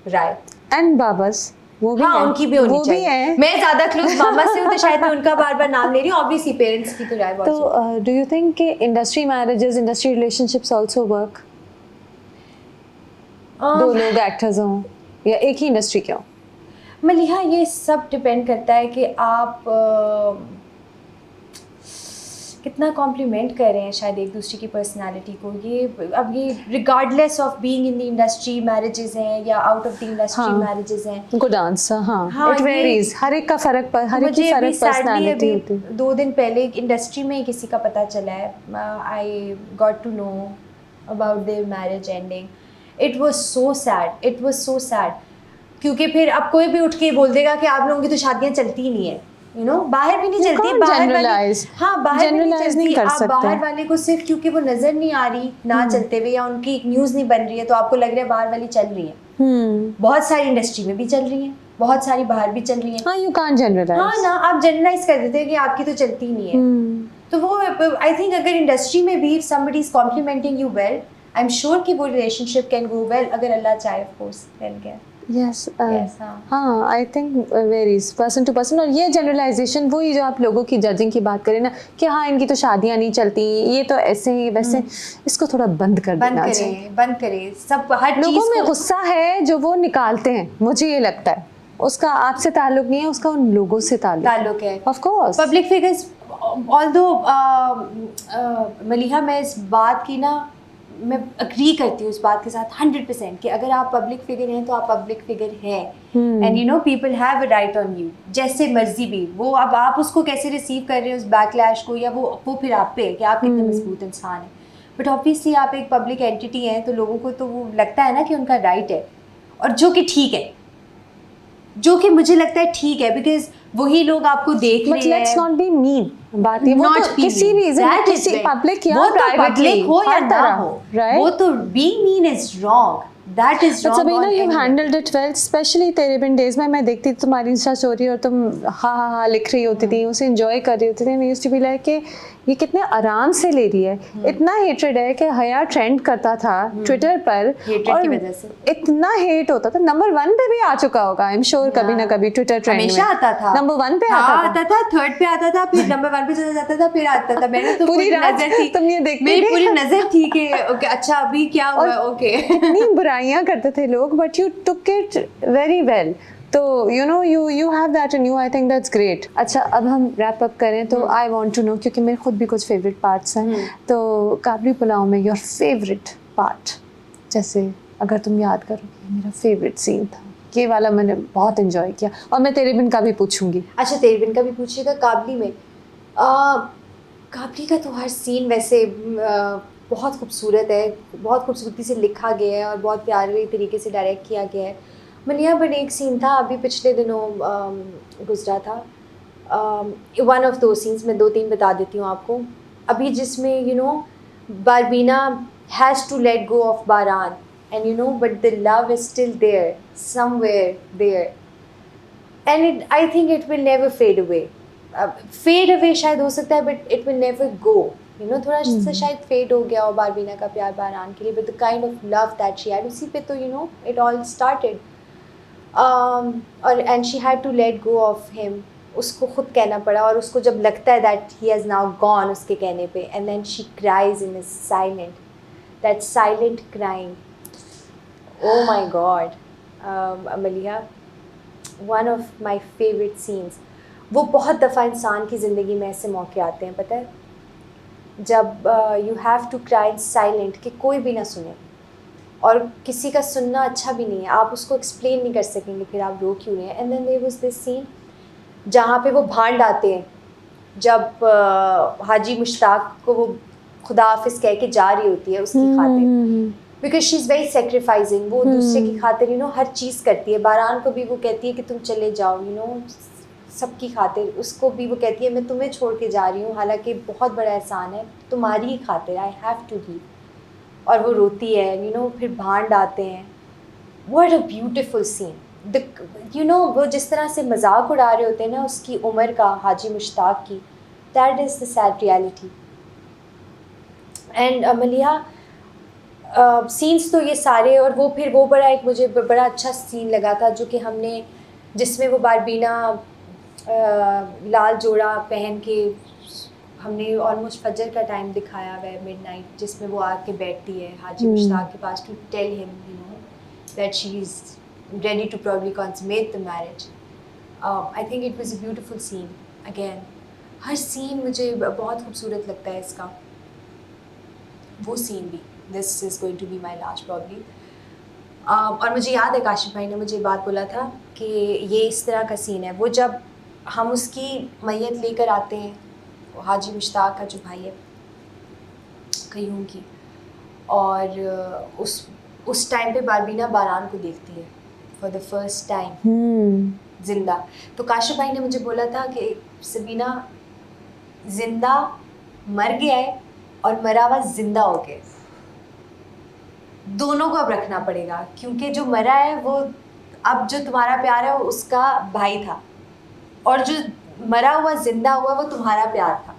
राय. एंड बाबास वो भी हाँ, है. उनकी भी होनी चाहिए. है. मैं ज्यादा क्लोज मामा से हूँ तो शायद मैं उनका बार बार नाम ले रही हूँ. ऑब्वियसली पेरेंट्स की तो राय बहुत. तो डू यू थिंक कि industry marriages, industry relationships also work? दो लोग एक्टर्स हों या एक ही इंडस्ट्री के हों? मलिहा, ये सब डिपेंड करता है कि आप कितना कॉम्प्लीमेंट कर रहे हैं शायद एक दूसरे की पर्सनालिटी को. ये regardless of being in the industry marriages हैं या out of the industry marriages हैं. Good answer. हाँ, इट वेरीज. हर एक का फर्क, हर एक की फर्क पर्सनालिटी होती है. 2 दिन पहले इंडस्ट्री में ही किसी का पता चला है. I got to know about their marriage ending. It was so sad. क्योंकि फिर अब कोई भी उठ के बोल देगा कि आप लोगों की तो शादियाँ चलती ही नहीं है. बाहर भी नहीं चलती. बाहर वाले, हाँ, बाहर भी नहीं चलती. आप बाहर वाले को सिर्फ क्योंकि वो नजर नहीं आ रही ना चलते हुए, या उनकी न्यूज़ नहीं बन रही है, तो आपको लग रहा है बाहर वाली चल रही है. बहुत सारी इंडस्ट्री में भी चल रही है, बहुत सारी बाहर भी चल रही है. हाँ, यू कांट जनरलाइज. हाँ ना, आप जनरलाइज कर देते हैं कि आपकी तो चलती ही नहीं है. तो वो आई थिंक अगर इंडस्ट्री में भी somebody is complimenting you well, I'm sure कि वो relationship can go well, अगर अल्लाह चाहे, of course, well गया. यस Yes, हाँ. हाँ, I think varies person to person. और ये जनरलाइजेशन वही जो आप लोगों की जजिंग की बात करें ना कि हाँ इनकी तो शादियां नहीं चलती, ये तो ऐसे ही वैसे, इसको थोड़ा बंद कर बंद देना चाहिए। करें, बंद करें सब हर लोगों चीज में को. गुस्सा है जो वो निकालते हैं, मुझे ये लगता है उसका आपसे ताल्लुक नहीं है, उसका उन लोगों से ताल्लुक है. Of course. Public figures, although Maliha, मैं इस बात की ना, मैं अग्री करती हूँ इस बात के साथ 100% कि अगर आप पब्लिक फिगर हैं तो आप पब्लिक फिगर हैं, and you know people have a right on you, जैसे मर्जी भी वो, अब आप उसको कैसे रिसीव कर रहे हो उस बैकलैश को, या वो फिर आप पे है कि आप कितने मजबूत इंसान हैं. बट ऑब्वियसली आप एक पब्लिक एंटिटी हैं तो लोगों को तो वो लगता है ना कि उनका राइट है, और जो कि ठीक है, जो कि मुझे लगता है ठीक है, बिकॉज वही लोग आपको देख बट रहे लेट्स हैं. नॉट बी मीन, बात ये वो Not तो be किसी mean. भी That is किसी right. पब्लिक या वो तो प्राइवेटली पब्लिक हो या हर ना तरह, हो, राइट? वो तो being mean is wrong. That is But wrong Sabina, on you've any level. handled it well, especially तेरे बिन डेज में मैं देखती थी तुम्हारी इंस्टा स्टोरी और तुम हा लिख रही होती थी, उसे एंजॉय कर रही होती थी। मैं यूज्ड टू बी लाइक कि ये कितने आराम से ले रही है। इतना हेटेड है कि हया ट्रेंड करता था ट्विटर पर, Hatred की वजह से। इतना हेट होता था। नंबर 1 पे भी आ चुका होगा, आई एम श्योर कभी ना कभी ट्विटर ट्रेंड में हमेशा आता था। नंबर 1 पे हाँ, आता था। थर्ड पे आता था, फिर नंबर 1 पे चला जाता था, फिर आता था। मैंने तो पूरी रात नजर थी, तुम ये देखती मेरी थी। पूरी नजर थी कि ओके अच्छा अभी क्या हुआ, ओके। कितनी बुराइयां करते थे लोग, but you took it very well. तो you know you have that in you, I think that's great. अच्छा, अब हम रैप अप करें तो आई वांट टू नो, क्योंकि मेरे खुद भी कुछ फेवरेट पार्ट्स हैं, तो काबली पुलाव में योर फेवरेट पार्ट, जैसे अगर तुम याद करो, मेरा फेवरेट सीन था ये वाला, मैंने बहुत एंजॉय किया, और मैं तेरे बिन का भी पूछूंगी। अच्छा, तेरे बिन का भी पूछिएगा। काबली में काबली का तो हर सीन वैसे बहुत खूबसूरत है, बहुत खूबसूरती से लिखा गया है और बहुत प्यारे तरीके से डायरेक्ट किया गया है। मनिया, बट एक सीन था अभी पिछले दिनों गुजरा था, वन ऑफ दो सीन्स, मैं 2-3 बता देती हूँ आपको अभी, जिसमें you know Barbeena has to let go of Baran, and you know but the love is still there somewhere there, and I think it will never fade away. Fade away शायद हो सकता है, but it will never go, you know थोड़ा सा शायद फेड हो गया हो बारबीना का प्यार बारान के लिए, but the kind of love that she had, उसी पे तो you know it all started. और and she had to let go of him, उसको खुद कहना पड़ा, और उसको जब लगता है that he has now gone उसके कहने पे, and then she cries in his silent, that silent crying, oh my god Maliha, one of my favourite scenes. वो बहुत दफ़ा इंसान की ज़िंदगी में ऐसे मौके आते हैं, पता है, जब you have to cry in silent, कि कोई भी ना सुने, और किसी का सुनना अच्छा भी नहीं है, आप उसको एक्सप्लेन नहीं कर सकेंगे फिर आप रो क्यों रहे हैं। And then there was this scene जहाँ पे वो भांड आते हैं, जब हाजी मुश्ताक को वो खुदा हाफिज़ कह के जा रही होती है उसकी खातिर, because she is very sacrificing, वो दूसरे की खातिर यू नो हर चीज़ करती है। बारान को भी वो कहती है कि तुम चले जाओ, यू नो सबकी खातिर, उसको भी वो कहती है मैं तुम्हें छोड़ के जा रही हूँ, हालांकि बहुत बड़ा एहसान है, तुम्हारी ही खातिर, आई हैव टू लीव, और वो रोती है, यू नो फिर भांड आते हैं। What a beautiful scene, you know वो जिस तरह से मजाक उड़ा रहे होते हैं ना उसकी उम्र का, हाजी मुश्ताक की, that is the sad reality. And Maliha, scenes तो ये सारे, और वो फिर वो बड़ा एक मुझे बड़ा अच्छा सीन लगा था जो कि हमने, जिसमें वो बारबीना लाल जोड़ा पहन के, हमने ऑलमोस्ट फजर का टाइम दिखाया हुआ है, मिडनाइट, जिसमें वो आके बैठती है हाजी मुश्ताक के पास to tell him you know that she is ready to probably consummate the marriage. I think it was a beautiful scene. Again हर सीन मुझे बहुत खूबसूरत लगता है इसका, वो सीन भी, this is going to be my last probably. और मुझे याद है काशिफ भाई ने मुझे बात बोला था कि ये इस तरह का सीन है, वो जब हम उसकी मैयत लेकर आते हैं, हाजी मुश्ताक का जो भाई है कयूम की, और उस टाइम पे बारबीना बारान को देखती है फॉर द फर्स्ट टाइम जिंदा। तो काशिफ भाई ने मुझे बोला था कि सबीना, जिंदा मर गया है और मरा हुआ जिंदा हो गया, दोनों को अब रखना पड़ेगा, क्योंकि जो मरा है वो, अब जो तुम्हारा प्यार है वो उसका भाई था, और जो मरा हुआ जिंदा हुआ वो तुम्हारा प्यार था।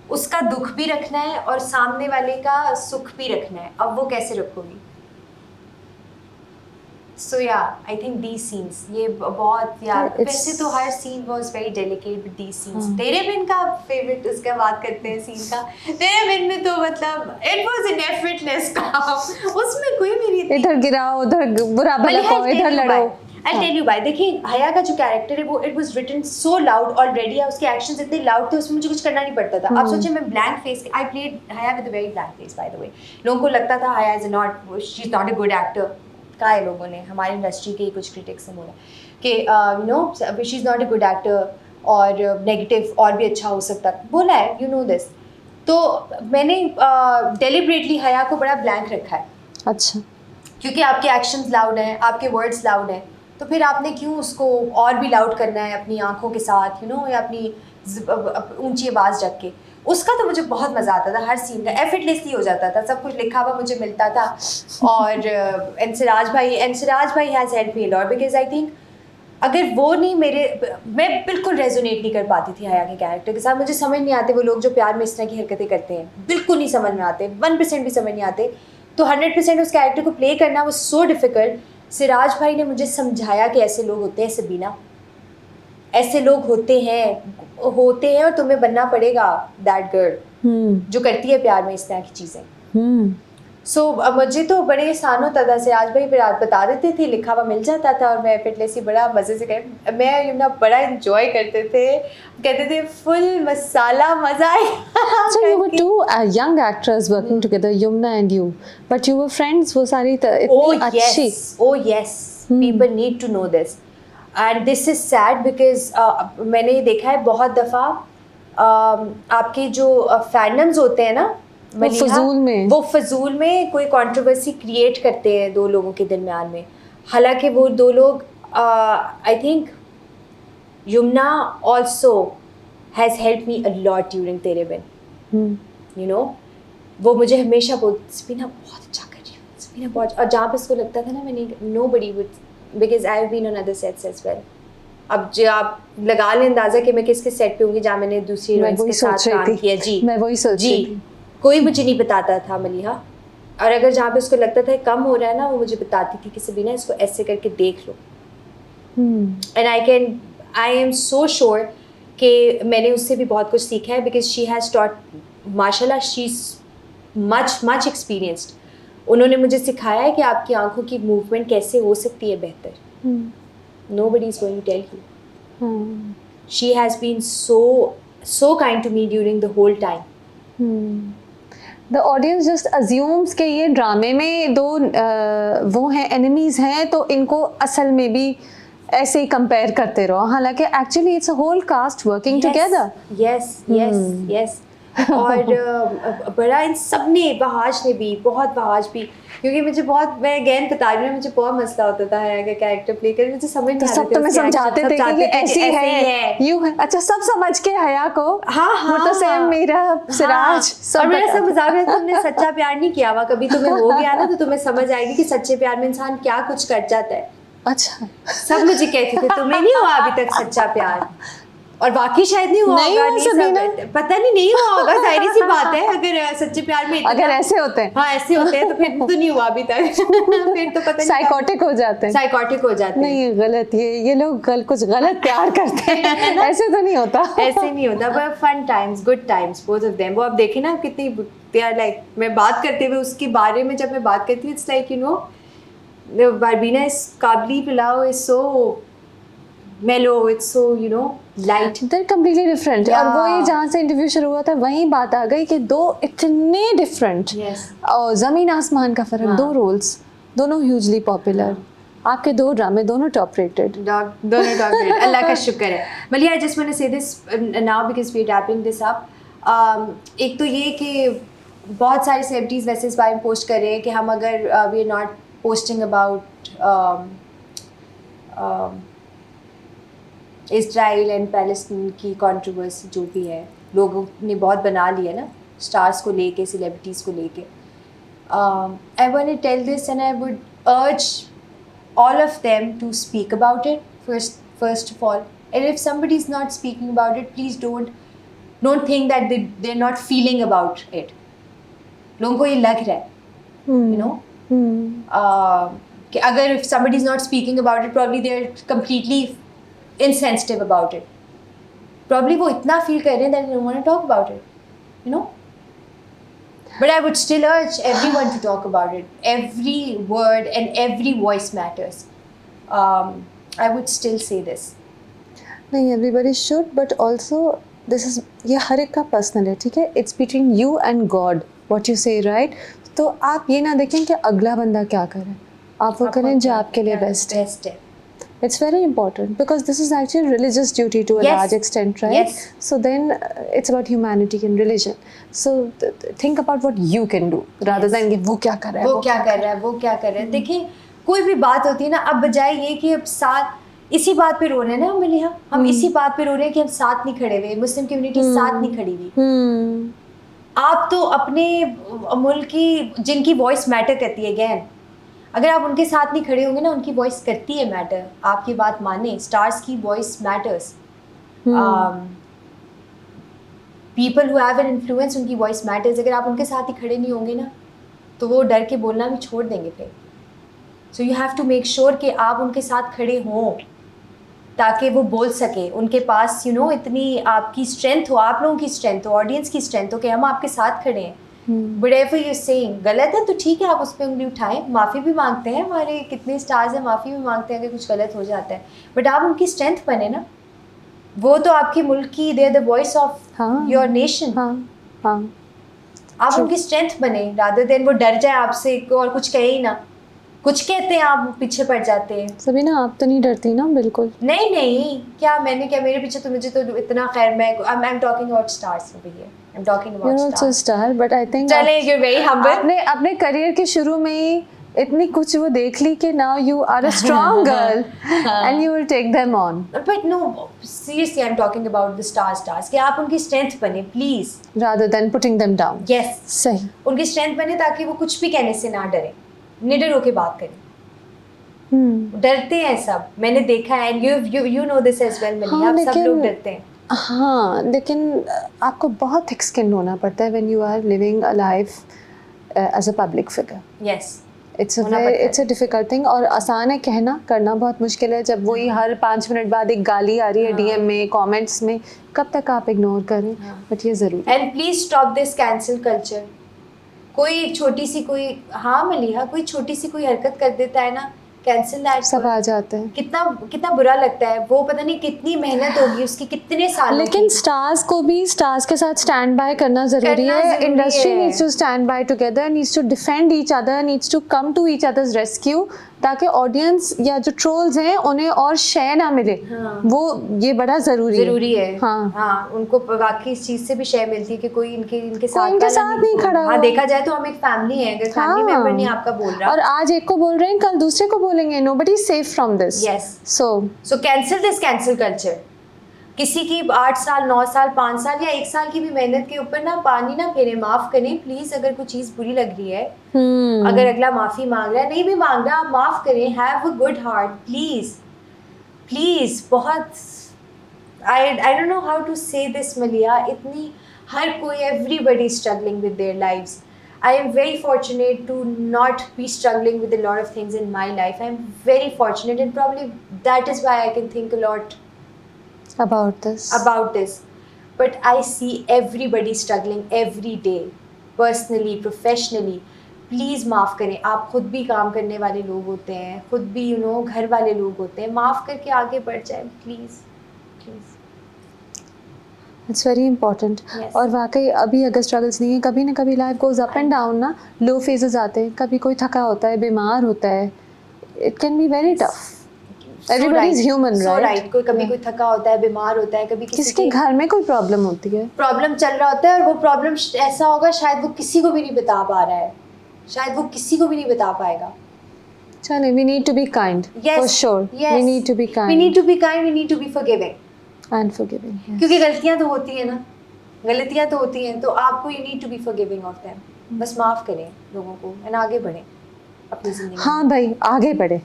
उसका दुख भी रखना है और सामने वाले का सुख भी रखना है। अब वो कैसे रखोगी? So yeah, I think these scenes ये बहुत यार It's- वैसे तो हर scene was very delicate with these scenes. तेरे बिन का favorite उसका बात करते हैं scene का. तेरे बिन में तो मतलब it was an effortless काम. उसमें कोई मेरी इधर गिराओ, उधर बुरा भला कहो, इधर लड़ो. I'll tell you why. देखिए हया का जो कैरेक्टर है वो it was written so loud already. उसके एक्शंस इतने लाउड थे उसमें मुझे कुछ करना नहीं पड़ता था. आप सोचिए मैं blank face I played हया with a very blank face by the way. लोगों को लगता था हया is not she's not a good actor. कहा है लोगों ने हमारी इंडस्ट्री के कुछ क्रिटिक्स ने बोला कि you know she is not a good actor और नेगेटिव और भी अच्छा हो सकता बोला है यू नो दिस. तो मैंने डेलिबरेटली हया को बड़ा ब्लैंक रखा है. अच्छा. क्योंकि आपके एक्शंस लाउड हैं, आपके वर्ड्स लाउड हैं, तो फिर आपने क्यों उसको और भी लाउड करना है अपनी आंखों के साथ यू नो या अपनी ऊंची आवाज़ रख के. उसका तो मुझे बहुत मज़ा आता था. हर सीन का एफर्टलेसली हो जाता था, सब कुछ लिखा हुआ मुझे मिलता था. और एनसिराज भाई has help me lot because I think अगर वो नहीं मैं बिल्कुल रेजोनेट नहीं कर पाती थी हया के कैरेक्टर के साथ. मुझे समझ नहीं आते वो लोग जो प्यार में इस तरह की हरकतें करते हैं, बिल्कुल नहीं समझ में आते, 1% भी समझ नहीं आते. तो 100% उस कैरेक्टर को प्ले करना वो सो डिफ़िकल्ट. सिराज भाई ने मुझे समझाया कि ऐसे लोग होते हैं सबीना, ऐसे लोग होते हैं और तुम्हें बनना पड़ेगा दैट गर्ल जो करती है प्यार में इस तरह की चीज़ें. सो मुझे तो बड़े आसान होता था. सिराज भाई बता देते थे, लिखा हुआ मिल जाता था और मैं एफर्टलेसली बड़ा मज़े से कर मैं यमुना बड़ा इंजॉय करते थे. कहते थे फुल मसाला मज़ा आएगा. So you were two young actors working together, Yumna and you, but you were friends. वो सारी इतनी अच्छी. Oh yes, people need to know this. And this is sad because मैंने देखा है बहुत दफ़ा आपके जो फैंडम्स होते हैं ना वो फजूल में कोई कंट्रोवर्सी क्रिएट करते हैं दो लोगों के दरमियान में. हालांकि वो दो लोग I think Yamuna also has help me a lot during तेरे बिन. यू नो वो मुझे हमेशा सफीना बहुत अच्छा कर रही हूँ, सफीना बहुत. और जहाँ पे उसको लगता था ना मैंने nobody would because I have been on other sets as well. अब जो आप लगा लें अंदाज़ा कि मैं किसके सेट पे होंगी जहाँ मैंने दूसरी हीरोइंस के साथ काम किया. जी मैं वही सोच रही थी. कोई मुझे नहीं बताता था मलिहा. और अगर जहाँ पे उसको लगता था कम हो रहा है ना वो मुझे बताती थी कि सबीना इसको ऐसे करके देख लो. And I am so sure कि मैंने उससे भी बहुत कुछ सीखा है बिकॉज शी हैज़ टॉट माशाल्लाह शी इज़ मच एक्सपीरियंस्ड. उन्होंने मुझे सिखाया है कि आपकी आंखों की मूवमेंट कैसे हो सकती है बेहतर. Nobody is going to tell you. She has been so kind to me during the whole time. The audience just assumes कि ये ड्रामे में दो वो हैं एनिमीज हैं तो इनको असल में भी ऐसे ही कंपेयर करते रहो. हालांकि actually it's a whole cast working together. Yes. और बड़ा इन सब ने बहाज ने भी क्योंकि मुझे बहुत मैं अगेन बता रही हूँ मुझे बहुत मसला होता था हया का कैरेक्टर प्ले कर मुझे समझ नहीं आता. सब तुम्हें समझाते थे कि ऐसी है यू है. अच्छा सब समझ के हया को. हाँ तो सेम मेरा सिराज और मेरा सब मजाक है. तुमने सच्चा प्यार नहीं किया हुआ कभी, तुम्हें हो गया ना तो तुम्हें समझ आएगी कि सच्चे प्यार में इंसान क्या कुछ कर जाता है. अच्छा सब मुझे कहते थे तुम्हें नहीं हुआ अभी तक सच्चा प्यार. और बाकी शायद नहीं हुआ होगा, पता नहीं हुआ होगा. जाहिर सी बात है अगर सच्चे प्यार में अगर ऐसे होते हैं ऐसे होते हैं तो फिर तो नहीं हुआ अभी तक. फिर तो पता नहीं साइकोटिक हो जाते हैं. नहीं गलत ये लोग कुछ गलत प्यार करते हैं. ऐसे तो नहीं होता. ऐसे नहीं होता. But fun times, good times, both of them. वो आप देखें ना कितनी दे आर लाइक. मैं बात करते हुए उसके बारे में जब मैं बात करती हूँ it's like you know Barbeena is Kabuli pulao is so mellow, it's so you know light. They're completely different. और वो ये जहाँ से इंटरव्यू शुरू हुआ था वहीं बात आ गई कि दो इतने डिफरेंट और ज़मीन आसमान का फ़र्क. दो रोल्स दोनों ह्यूजली पॉपुलर. आपके दो ड्रामे दोनों टॉप रेटेड. दोनों टॉप रेटेड. अल्लाह का शुक्र है. Maliha I just want to say this now because we are wrapping this up. एक तो ये कि बहुत सारे सेलिब्रिटीज़ वैसे इस बारे में पोस्ट कर रहे हैं कि हम अगर we are not posting about Israel and Palestine की कंट्रोवर्सी जो भी है लोगों ने बहुत बना लिया ना स्टार्स को लेके, सेलिब्रिटीज़ को लेके. I want to tell this and I would urge all of them to speak about it first of all. And if somebody is not speaking about it, please don't think that they're not feeling about it. लोगों को ये लग रहा है you know. कि अगर if somebody is not speaking about it, probably they are completely insensitive about it. Probably वो इतना feel कर रहे हैं that they don't want to talk about it, you know. But I would still urge everyone to talk about it. Every word and every voice matters. I would still say this. नहीं, everybody should, but also this is, ये हर एक का पर्सनल है, ठीक है. It's between you and God what you say, right? तो आप ये ना देखें कि अगला बंदा क्या करे, आप वो करें जो आपके लिए बेस्ट है. Best है. It's very important because this is actually religious duty to a Yes. large extent, right? Yes. So then it's about humanity and religion. So think about what you can do rather Yes. than कि वो क्या कर रहा है, वो क्या कर रहा है, वो क्या कर रहा है. देखिए कोई भी बात होती है ना, अब बजाय ये कि अब साथ इसी बात पे रो रहे हैं ना मलिहा, हम इसी बात पे रो रहे हैं कि हम साथ नहीं खड़े हुए, मुस्लिम कम्युनिटी साथ नहीं खड़ी हुई. आप तो अपने मुल्क की जिनकी वॉइस मैटर करती है, अगेन अगर आप उनके साथ नहीं खड़े होंगे ना, उनकी वॉइस करती है मैटर. आपकी बात माने, स्टार्स की voice matters. People who have an influence, उनकी वॉइस मैटर्स. अगर आप उनके साथ ही खड़े नहीं होंगे ना, तो वो डर के बोलना भी छोड़ देंगे फिर. So you have to make sure कि आप उनके साथ खड़े हों ताकि वो बोल सके. उनके पास यू नो इतनी आपकी स्ट्रेंथ हो, आप लोगों की स्ट्रेंथ हो, ऑडियंस की स्ट्रेंथ हो कि हम आपके साथ खड़े हैं. Whatever you're saying गलत है तो ठीक है, आप उस पर उंगली उठाएं, माफ़ी भी मांगते हैं. हमारे कितने स्टार्स हैं, माफ़ी भी मांगते हैं अगर कुछ गलत हो जाता है. बट आप उनकी स्ट्रेंथ बने ना. वो तो आपके मुल्क की, they are the voice of your nation. आप उनकी स्ट्रेंथ बने रादर देन वो डर जाए आपसे और कुछ कहे ही ना. कुछ कहते हैं आप पीछे पड़ जाते हैं. सबीना, आप तो नहीं डरती ना? बिल्कुल नहीं नहीं, क्या मैंने क्या, मेरे पीछे तो मुझे तो इतना खैर, मैं आई am talking about stars over here. I am talking you're about also a stars. star, but I think चले, यू आर वेरी हम्बल. आपने अपने करियर के शुरू में ही इतनी कुछ वो देख ली कि now you are a strong girl and you will take them on. But no, seriously, I'm talking about the stars. कि आप उनकी स्ट्रेंथ बने please, rather than putting them down. Yes. सही. उनकी स्ट्रेंथ बने ताकि वो कुछ भी कहने से ना डरे, निडर होके बात करें. डरते हैं सब, मैंने देखा है. you know this as well, Maliha. हाँ, आप सब लेकिन लोग डरते हैं. हाँ, लेकिन आपको बहुत thick skin होना पड़ता है when you are living a life as a public figure. Yes. It's a difficult thing. और आसान है कहना, करना बहुत मुश्किल है. जब वही हर 5 मिनट बाद एक गाली आ रही है DM में, कमेंट्स में, कब तक आप इग्नोर करें? बट ये ज़रूरी. And please stop this cancel culture. कोई छोटी सी कोई, हाँ मलिहा, कोई छोटी सी कोई हरकत कर देता है ना, कैंसिल दैट, सब आ जाते हैं. कितना बुरा लगता है. वो पता नहीं कितनी मेहनत होगी उसकी, कितने सालों लेकिन की. स्टार्स को भी स्टार्स के साथ स्टैंड बाय करना जरूरी है. Industry needs to stand by together, needs to defend each other, needs to come to each other's rescue, ताकि ऑडियंस या जो ट्रोल्स हैं उन्हें और शेयर ना मिले. वो ये बड़ा जरूरी है. हाँ, उनको वाकई इस चीज से भी शेयर मिलती है कि कोई इनके साथ नहीं खड़ा. हाँ, देखा जाए तो हम एक फैमिली है. अगर फैमिली मेंबर नहीं आपका बोल रहा, और आज एक को बोल रहे हैं, कल दूसरे को बोलेंगे. Nobody is safe from this. Yes. So cancel this cancel culture. किसी की 8 साल 9 साल 5 साल या 1 साल की भी मेहनत के ऊपर ना पानी ना फेरे. माफ करें प्लीज. अगर कोई चीज़ बुरी लग रही है, अगर अगला माफ़ी मांग रहा है, नहीं भी मांग रहा, आप माफ़ करें. Have a good heart please please. बहुत I don't know how to say this Maliha. इतनी हर कोई, everybody struggling with their lives. I am very fortunate to not be struggling with a lot of things in my life. I am very fortunate, and probably that is why I can think a lot about this. But I see everybody struggling every day, personally, professionally. Please माफ़ करें. आप खुद भी काम करने वाले लोग होते हैं, खुद भी घर वाले लोग होते हैं. माफ़ करके आगे बढ़ जाए please. It's very important. Yes. और वाकई अभी अगर स्ट्रगल्स नहीं है, कभी ना कभी life goes up and down ना. लो फेजेस आते हैं, कभी कोई थका होता है, बीमार होता है. It can be very tough. Everybody is human, right? कभी कोई थका होता है, बीमार होता है, कभी किसके घर में कोई प्रॉब्लम होती है, प्रॉब्लम चल रहा होता है, और वो प्रॉब्लम ऐसा होगा शायद वो किसी को भी नहीं बता पा रहा है, शायद वो किसी को भी नहीं बता पाएगा. चलिए, we need to be kind. Yes. For sure. Yes. We need to be kind. We need to be kind. We need to be forgiving. And forgiving. Yes. क्योंकि गलतियाँ तो होती हैं ना, गलतियाँ तो होती हैं, तो आपको you need to be forgiving of them. बस माफ़ करें लोगों को और आगे बढ़ें अपनी ज़िंदगी. हाँ भाई, आगे बढ़े.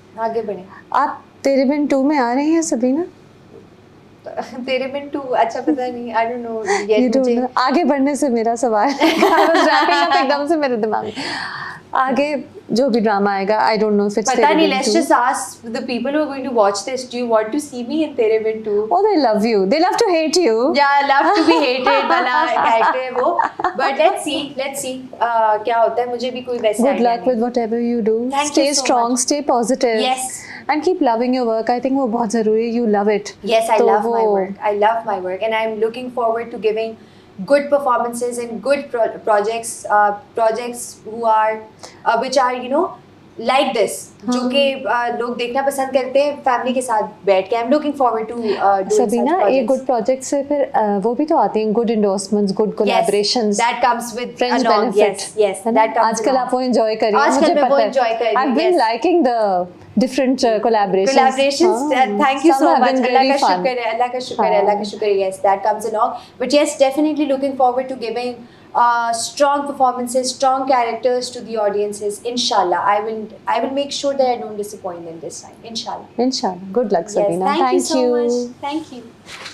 आप तेरे बिन 2 में आ रही हैं सबीना? तेरे बिन 2, अच्छा पता नहीं, I don't know. आगे बढ़ने से मेरा सवाल एकदम से मेरे दिमाग में. आगे जो भी ड्रामा आएगा, I don't know if it's पता नहीं, Terebin let's 2. just ask the people who are going to watch this, do you want to see me in Terebin 2? Oh, they love you. They love to hate you. Yeah, love to be hated वाला character है वो, but let's see क्या होता है, मुझे भी कोई वैसा Good idea luck with नहीं। whatever you do. Thank Stay you so strong, much. stay positive. Yes. And keep loving your work. I think वो बहुत ज़रूरी है. You love it. Yes, I तो love my वो- work. I love my work, and I'm looking forward to giving good performances and good projects who are which are like this, जो कि लोग देखना पसंद करते हैं फैमिली के साथ बैठ के. I'm looking forward to doing Sabina, such एक projects. good project से फिर वो भी तो आते हैं, good endorsements, good collaborations. Yes, that comes with Friends along. benefit. Yes, है ना? that comes आजकल along. आप वो enjoy कर रही हैं, आजकल मुझे मैं वो पता है. enjoy कर रही हूँ, I've been yes. liking the different collaborations. Collaborations, हाँ, thank you some so have much. been Allah really का fun. शुक्र है, अल्लाह का शुक्र है, हाँ. अल्लाह का शुक्र है. Yes, that comes along. But yes, definitely looking forward to giving strong performances, strong characters to the audiences. Inshallah, I will make sure that I don't disappoint them this time. Inshallah. Inshallah. Good luck, Yes, Sabina. thank you so much. Thank you.